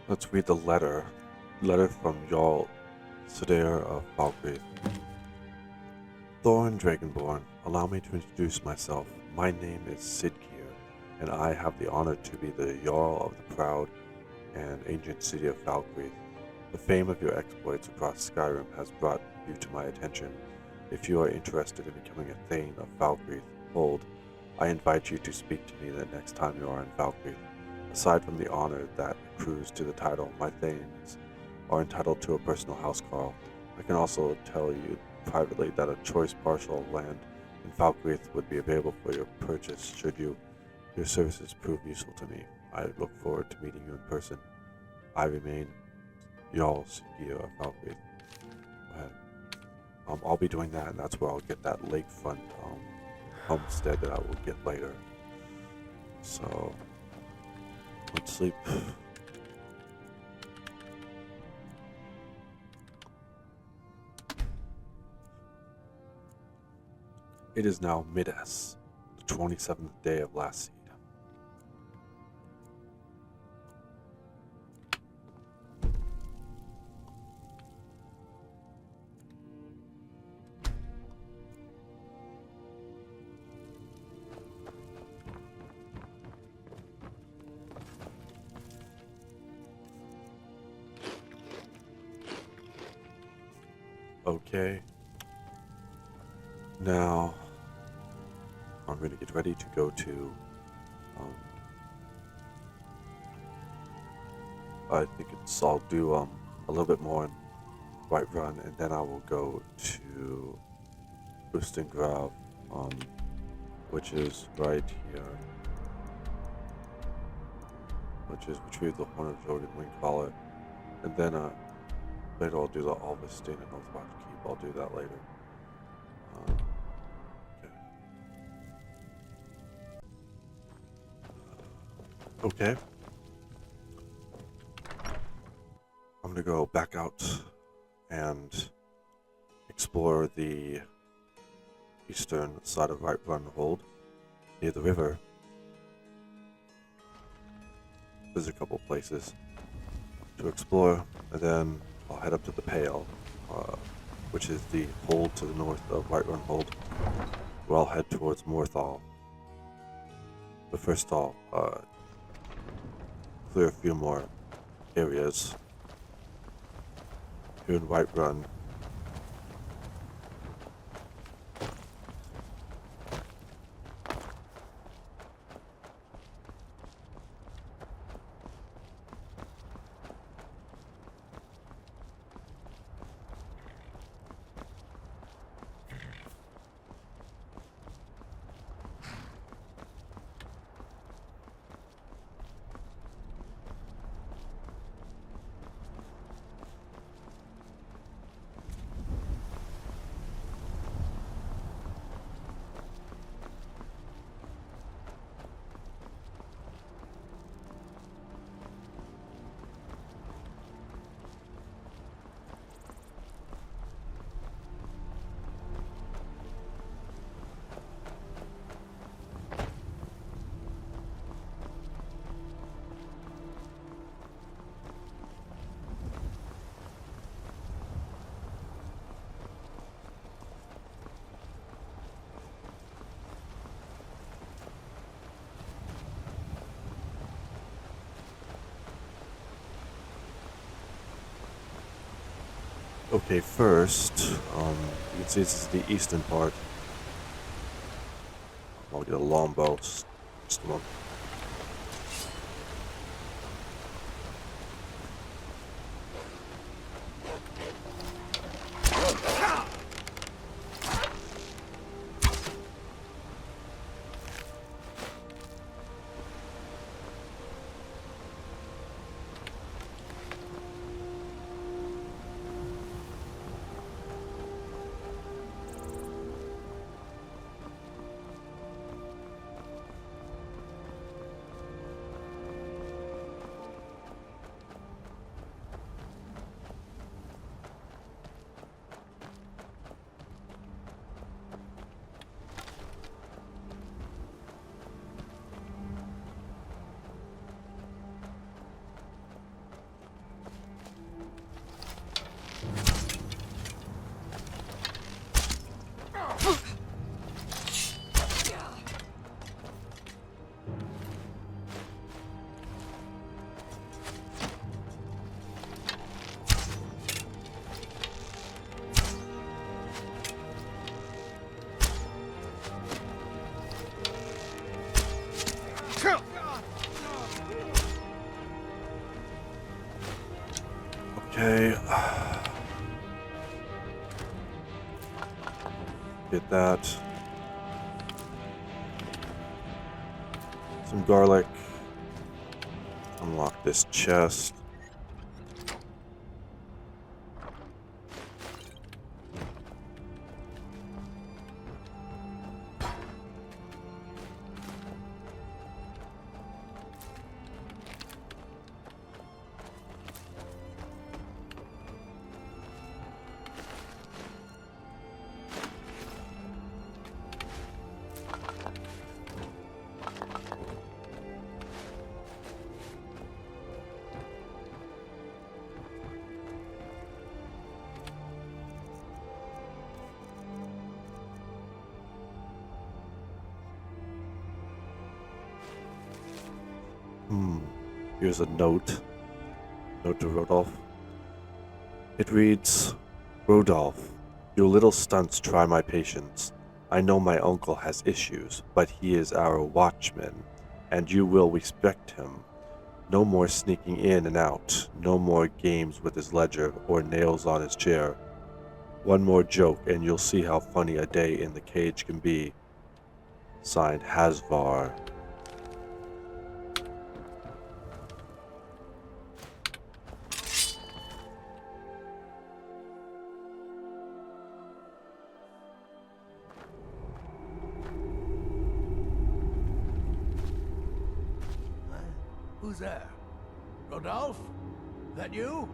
Let's read the letter. Letter from Jarl Sadair of Falkreath. Thorin Dragonbourne, allow me to introduce myself. My name is Sidkir, and I have the honor to be the Jarl of the proud and ancient city of Falkreath. The fame of your exploits across Skyrim has brought you to my attention. If you are interested in becoming a Thane of Falkreath Hold, I invite you to speak to me the next time you are in Falkreath. Aside from the honor that accrues to the title, my Thanes are entitled to a personal housecarl. I can also tell you privately that a choice parcel of land in Falkreath would be available for your purchase should your services prove useful to me. I look forward to meeting you in person. I remain Jarl Sadair of Falkreath. Go ahead. I'll be doing that, and that's where I'll get that lakefront homestead that I will get later. So, let's sleep. It is now Midas, the 27th day of last seed. Okay. Now, I'm going to get ready to go to, I think I'll do a little bit more in Whiterun, and then I will go to Ustengrav, which is right here. which is retrieve the horn of Jorgen Windcaller, and then later I'll do the Alvis Stain and Northwatch Keep. I'll do that later. Okay. I'm gonna go back out and explore the eastern side of Whiterun Hold, near the river. There's a couple places to explore, and then I'll head up to the Pale, which is the hold to the north of Whiterun Hold, where I'll head towards Morthal. But first I'll clear a few more areas here in Whiterun. Okay, first, you can see this is the eastern part. I'll get a longbow. Just a moment. Okay. Get that. Some garlic. Unlock this chest. Here's a note. Note to Rodolph. It reads, Rodolph, your little stunts try my patience. I know my uncle has issues, but he is our watchman, and you will respect him. No more sneaking in and out. No more games with his ledger or nails on his chair. One more joke, and you'll see how funny a day in the cage can be. Signed, Hasvar. Who's there? Rodolphe? That you?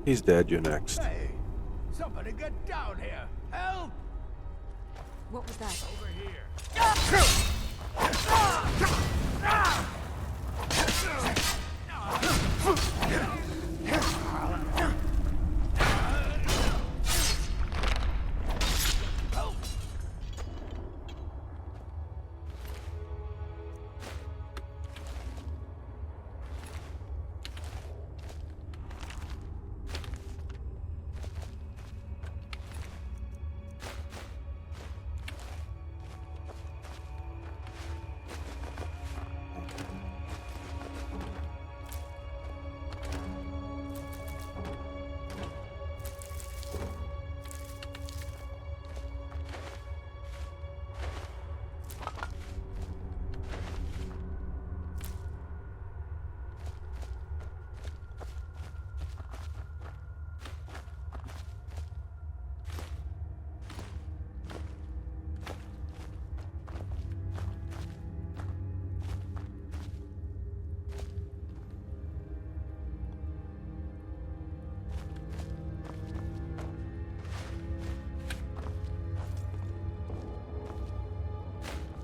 He's dead, you're next. Hey! Somebody get down here! Help! What was that? Over here!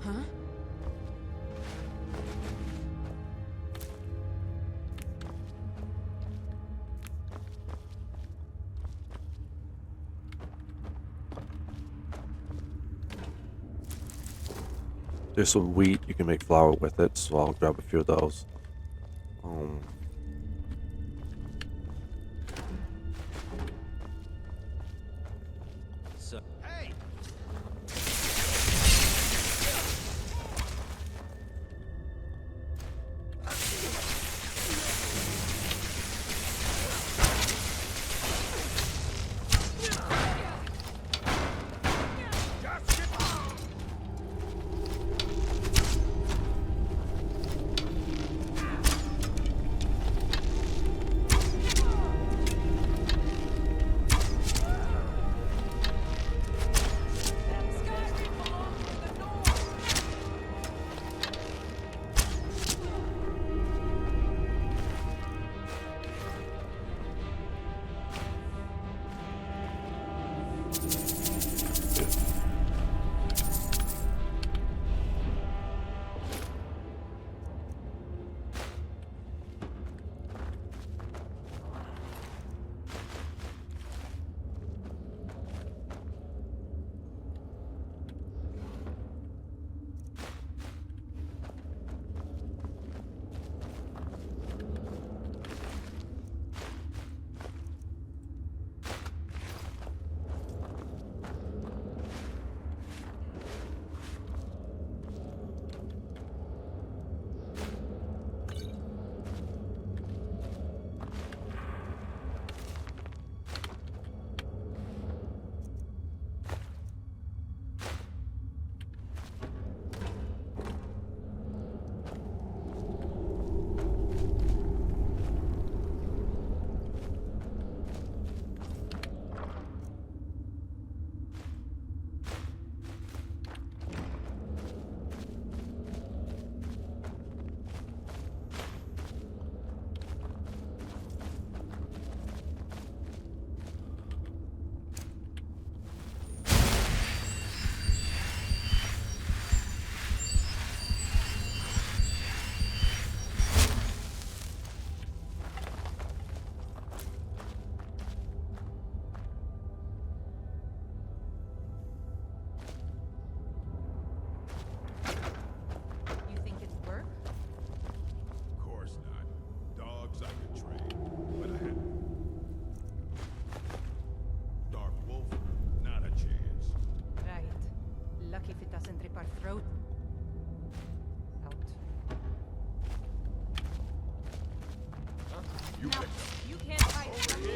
Huh? There's some wheat, you can make flour with it, so I'll grab a few of those. Hey! You think it's work? Of course not. Dogs I could train, but I haven't. Dark Wolf, not a chance. Right. Lucky if it doesn't rip our throat out. You picked up. You can't hide from me.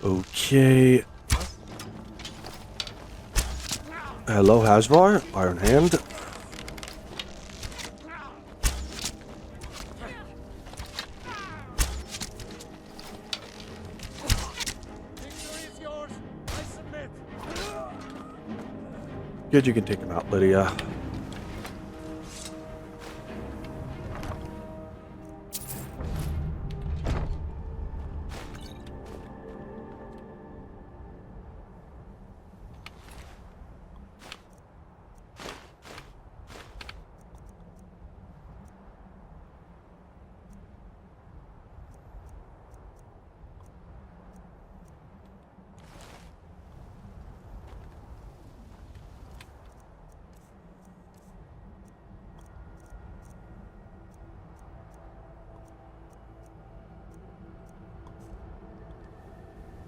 Okay. Hello, Hasvar. Iron Hand. Victory is yours. I submit. Good, you can take him out, Lydia.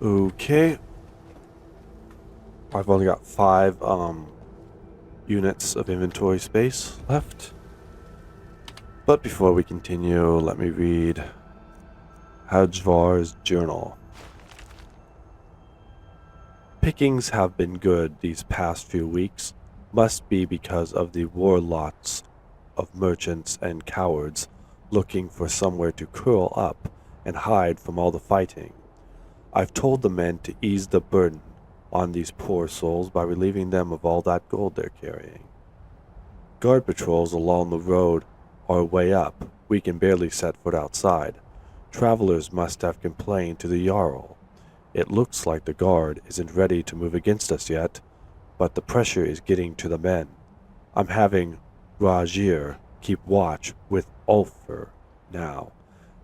Okay. I've only got 5 units of inventory space left. But before we continue, let me read Hajvar's journal. Pickings have been good these past few weeks. Must be because of the warlots of merchants and cowards looking for somewhere to curl up and hide from all the fighting. I've told the men to ease the burden on these poor souls by relieving them of all that gold they're carrying. Guard patrols along the road are way up. We can barely set foot outside. Travelers must have complained to the Jarl. It looks like the guard isn't ready to move against us yet, but the pressure is getting to the men. I'm having Rajir keep watch with Ulfr now.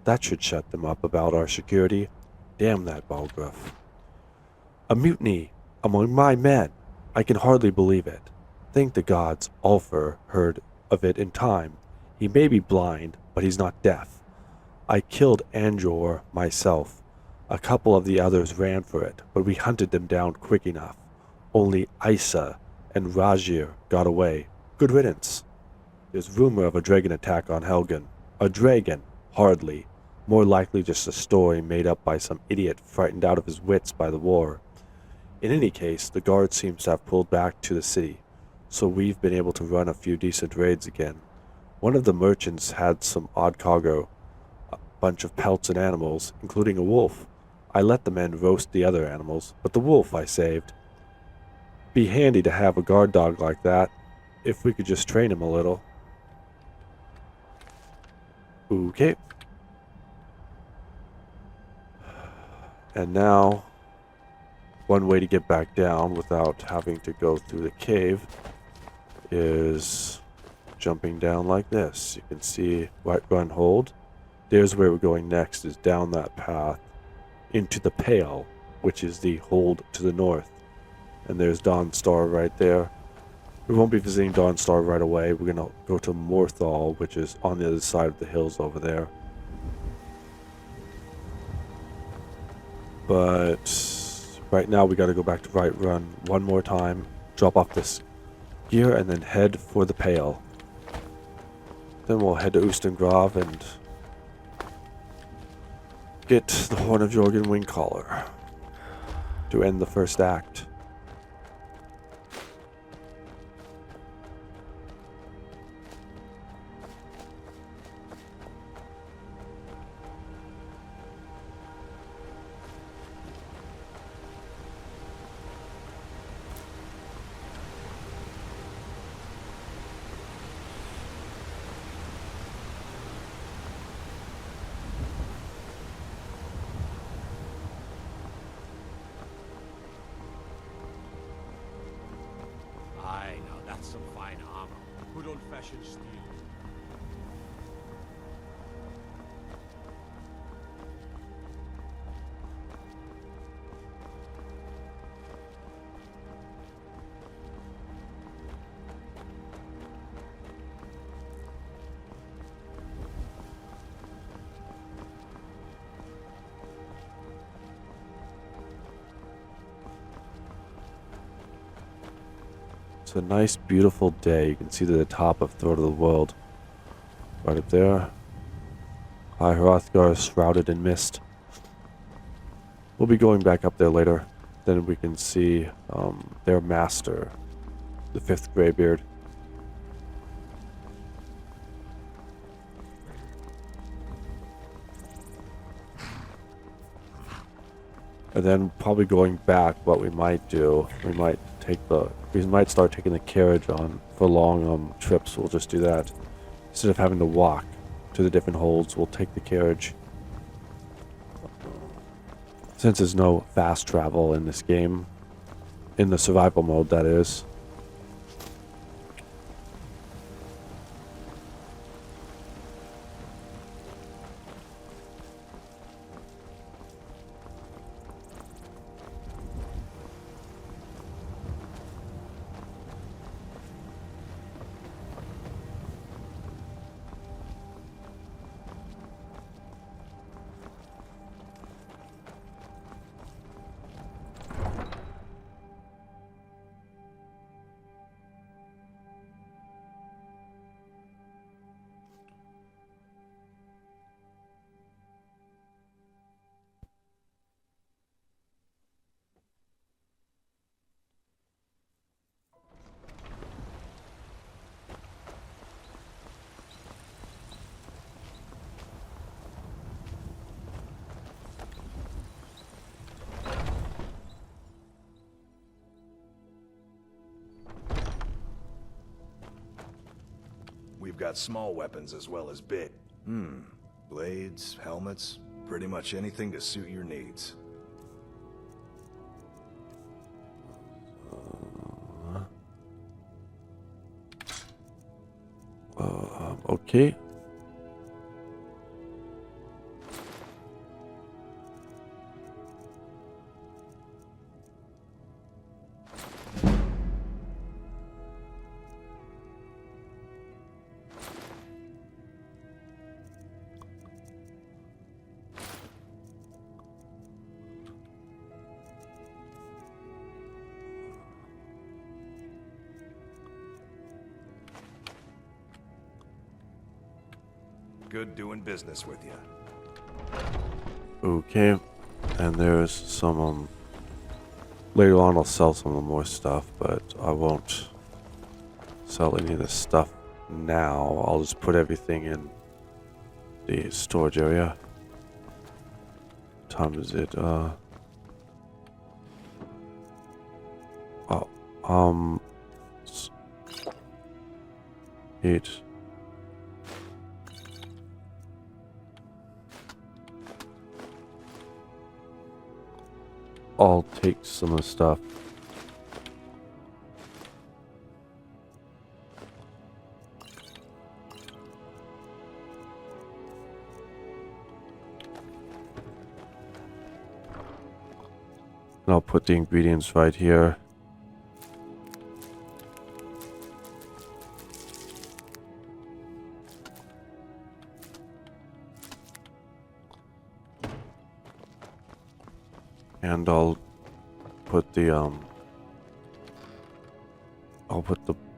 That should shut them up about our security. Damn that Balgruuf. A mutiny among my men. I can hardly believe it. Thank the gods Ulfr heard of it in time. He may be blind, but he's not deaf. I killed Anjor myself. A couple of the others ran for it, but we hunted them down quick enough. Only Isa and Rajir got away. Good riddance. There's rumor of a dragon attack on Helgen. A dragon? Hardly. More likely just a story made up by some idiot frightened out of his wits by the war. In any case, the guard seems to have pulled back to the city, so we've been able to run a few decent raids again. One of the merchants had some odd cargo, a bunch of pelts and animals, including a wolf. I let the men roast the other animals, but the wolf I saved. Be handy to have a guard dog like that, if we could just train him a little. Okay. And now, one way to get back down without having to go through the cave is jumping down like this. You can see Whiterun Hold. There's where we're going next, is down that path into the Pale, which is the hold to the north. And there's Dawnstar right there. We won't be visiting Dawnstar right away. We're going to go to Morthal, which is on the other side of the hills over there. But right now we got to go back to Whiterun one more time, drop off this gear, and then head for the Pale. Then we'll head to Ustengrav and get the Horn of Jorgen Windcaller to end the first act. Aye, now that's some fine armor. Good old-fashioned steel. It's a nice, beautiful day. You can see the top of Throat of the World. Right up there. High Hrothgar is shrouded in mist. We'll be going back up there later. Then we can see their master, the 5th Greybeard. And then probably going back, what we might do, we might start taking the carriage on for long trips. We'll just do that. Instead of having to walk to the different holds, we'll take the carriage. Since there's no fast travel in this game, in the survival mode that is. We've got small weapons as well as big. Blades, helmets, pretty much anything to suit your needs. Okay. Good doing business with you. Okay. And there's some, later on I'll sell some more stuff, but I won't sell any of this stuff now. I'll just put everything in the storage area. What time is it? 8. I'll take some of the stuff. And I'll put the ingredients right here. And I'll put the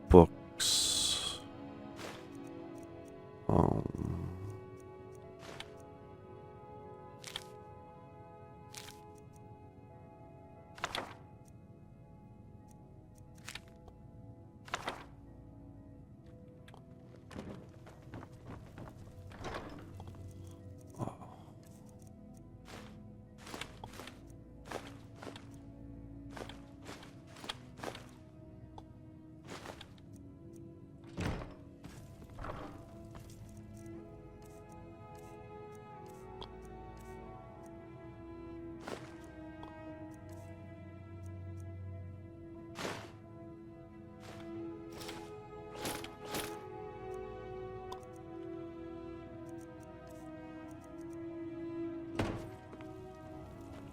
books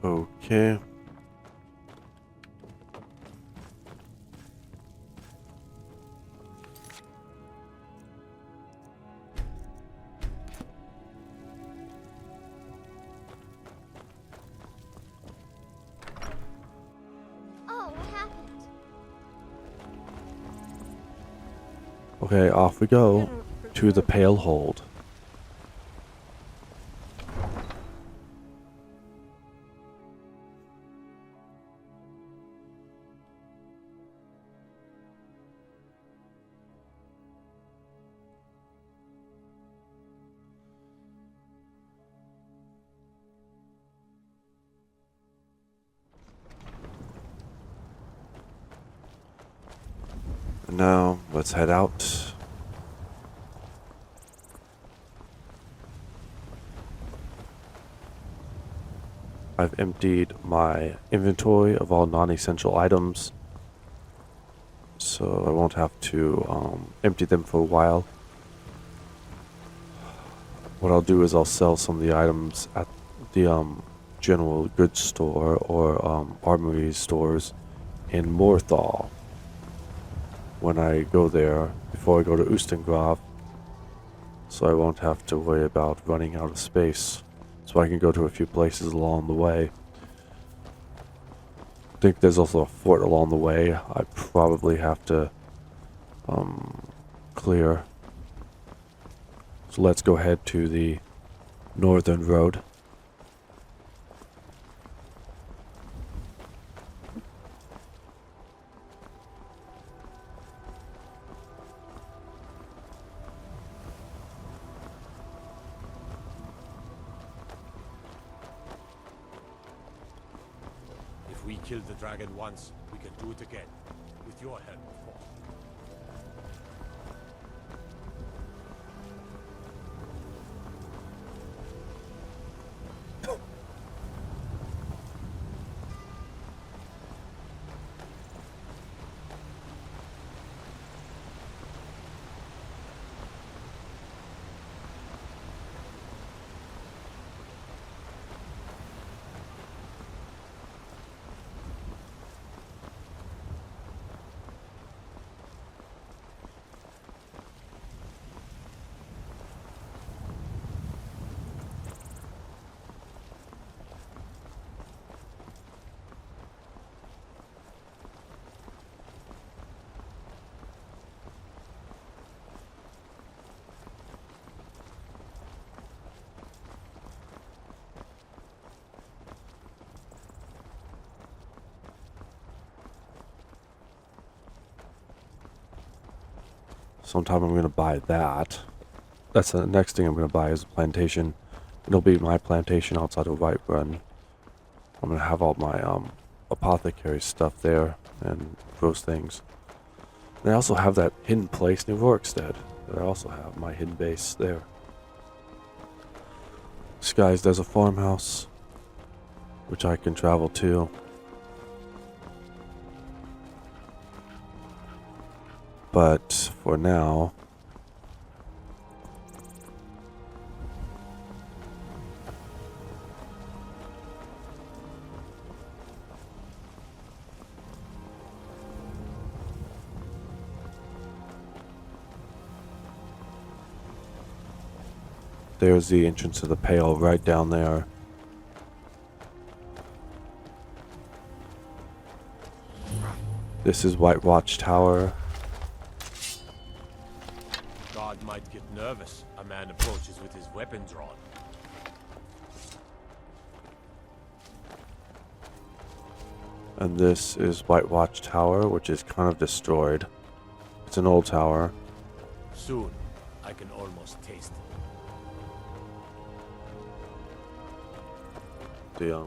Okay. Oh, what happened? Okay, off we go to the Pale Hold. And now, let's head out. I've emptied my inventory of all non-essential items, so I won't have to empty them for a while. What I'll do is I'll sell some of the items at the general goods store or armory stores in Morthal when I go there before I go to Ustengrav, so I won't have to worry about running out of space, so I can go to a few places along the way. I think there's also a fort along the way I probably have to clear. So let's go ahead to the northern road. If we killed the dragon once, we can do it again. With your help, of course. Sometime I'm going to buy that. That's the next thing I'm going to buy is a plantation. It'll be my plantation outside of Whiterun. I'm going to have all my apothecary stuff there and those things. And I also have that hidden place near Rorikstead. I also have my hidden base there. Skies, there's a farmhouse which I can travel to. But for now, there's the entrance to the Pale right down there. This is White Watch Tower. God might get nervous. A man approaches with his weapon drawn. And this is White Watch Tower, which is kind of destroyed. It's an old tower. Soon, I can almost taste it. The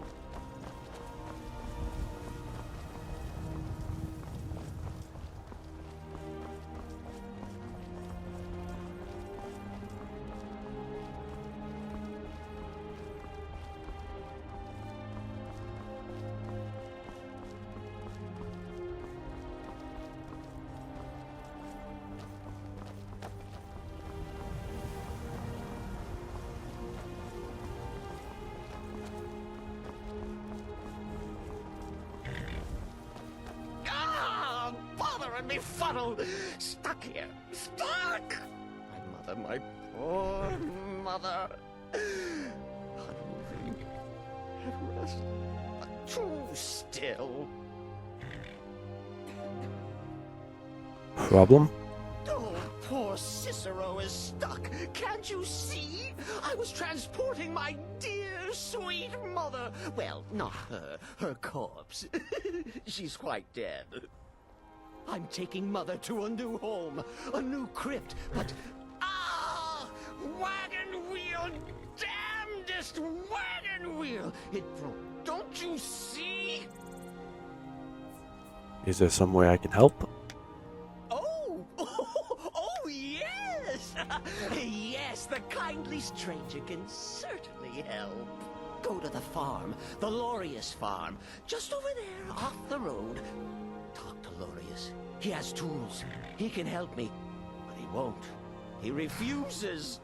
Me fuddle! Stuck here! Stuck! My mother, my poor mother. Unmoving. At rest. But too still. problem? Oh, poor Cicero is stuck. Can't you see? I was transporting my dear, sweet mother. Well, not her. Her corpse. She's quite dead. I'm taking Mother to a new home, a new crypt, but... Ah! Wagon wheel! Damnedest wagon wheel! It broke. Don't you see? Is there some way I can help? Oh, stranger can certainly help. Go to the farm, the Lorius farm, just over there off the road. Talk to Lorius. He has tools. He can help me. But he won't. He refuses.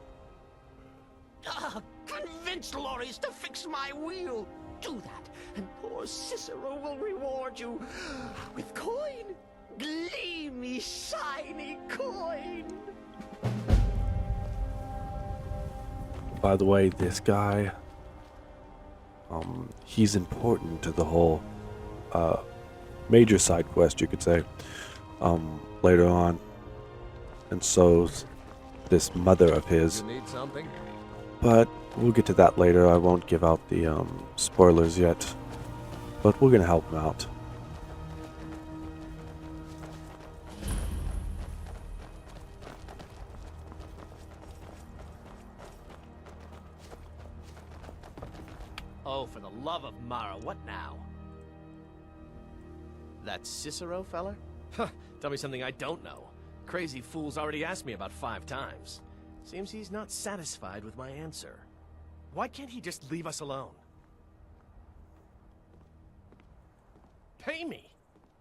Convince Lorius to fix my wheel. Do that, and poor Cicero will reward you with coin. Gleamy, shiny coin. By the way, this guy, he's important to the whole major side quest, you could say, later on. And so's this mother of his. You need something? But we'll get to that later. I won't give out the spoilers yet. But we're gonna help him out. Oh, for the love of Mara, what now? That Cicero feller? Huh, tell me something I don't know. Crazy fool's already asked me about 5 times. Seems he's not satisfied with my answer. Why can't he just leave us alone? Pay me?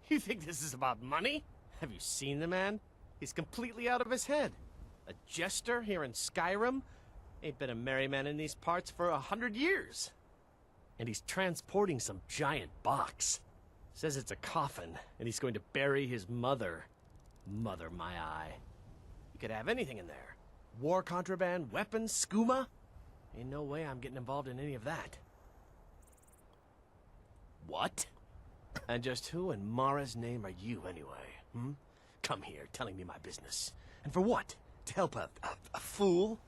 You think this is about money? Have you seen the man? He's completely out of his head. A jester here in Skyrim? Ain't been a merry man in these parts for 100 years. And he's transporting some giant box. Says it's a coffin, and he's going to bury his mother. Mother, my eye. You could have anything in there. War contraband, weapons, skooma. Ain't no way I'm getting involved in any of that. What? And just who in Mara's name are you, anyway? Come here, telling me my business. And for what? To help a fool?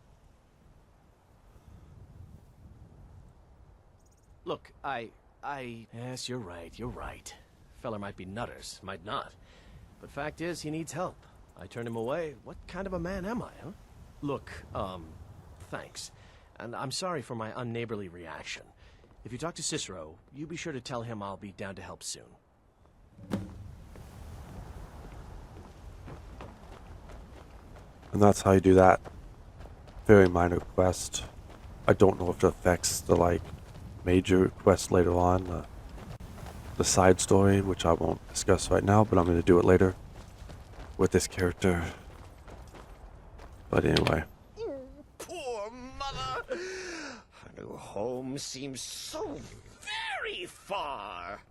Look, Yes, you're right. Feller might be nutters, might not. But fact is, he needs help. I turn him away. What kind of a man am I, huh? Look, thanks. And I'm sorry for my unneighborly reaction. If you talk to Cicero, you be sure to tell him I'll be down to help soon. And that's how you do that. Very minor quest. I don't know if it affects the, major quest later on. The side story, which I won't discuss right now, but I'm going to do it later with this character. But anyway. Poor mother. Her new home seems so very far.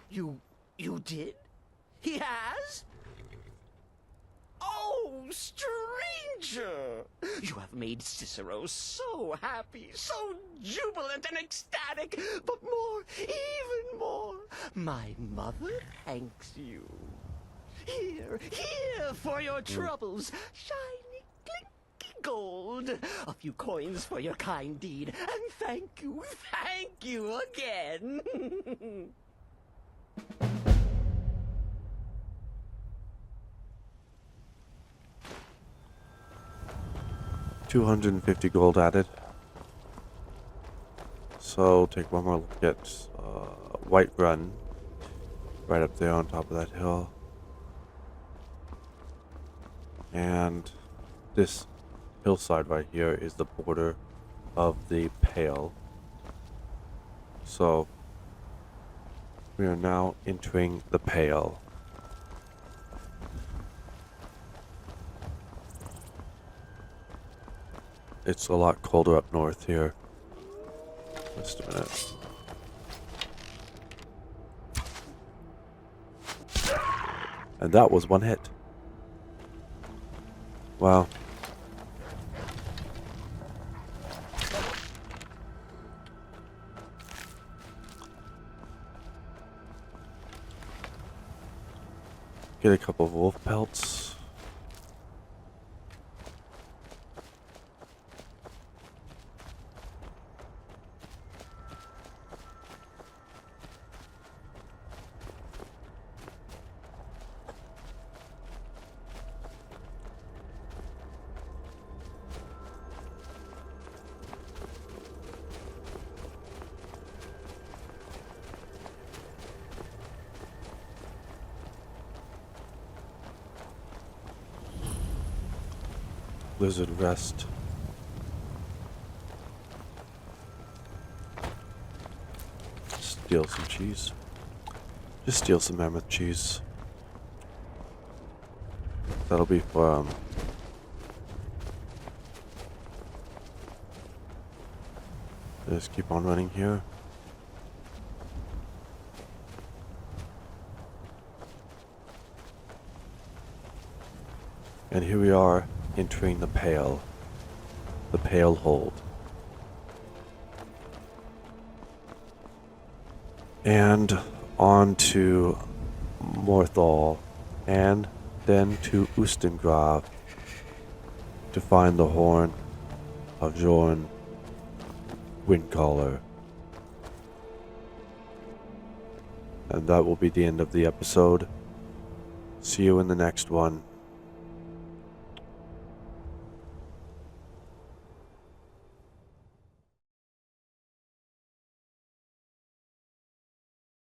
You did? He has? Oh, stranger! You have made Cicero so happy, so jubilant and ecstatic, but more, even more, my mother thanks you. Here for your troubles, shiny, clinky gold, a few coins for your kind deed, and thank you again. 250 gold added. So take one more look at Whiterun, right up there on top of that hill. And this hillside right here is the border of the Pale. So we are now entering the Pale. It's a lot colder up north here. Just a minute. And that was one hit. Wow. Get a couple of wolf pelts. lizard rest. Steal some cheese. Just steal some mammoth cheese. That'll be for just keep on running here. And here we are entering the Pale Hold. And on to Morthal, and then to Ustengrav to find the horn of Jorgen Windcaller. And that will be the end of the episode. See you in the next one.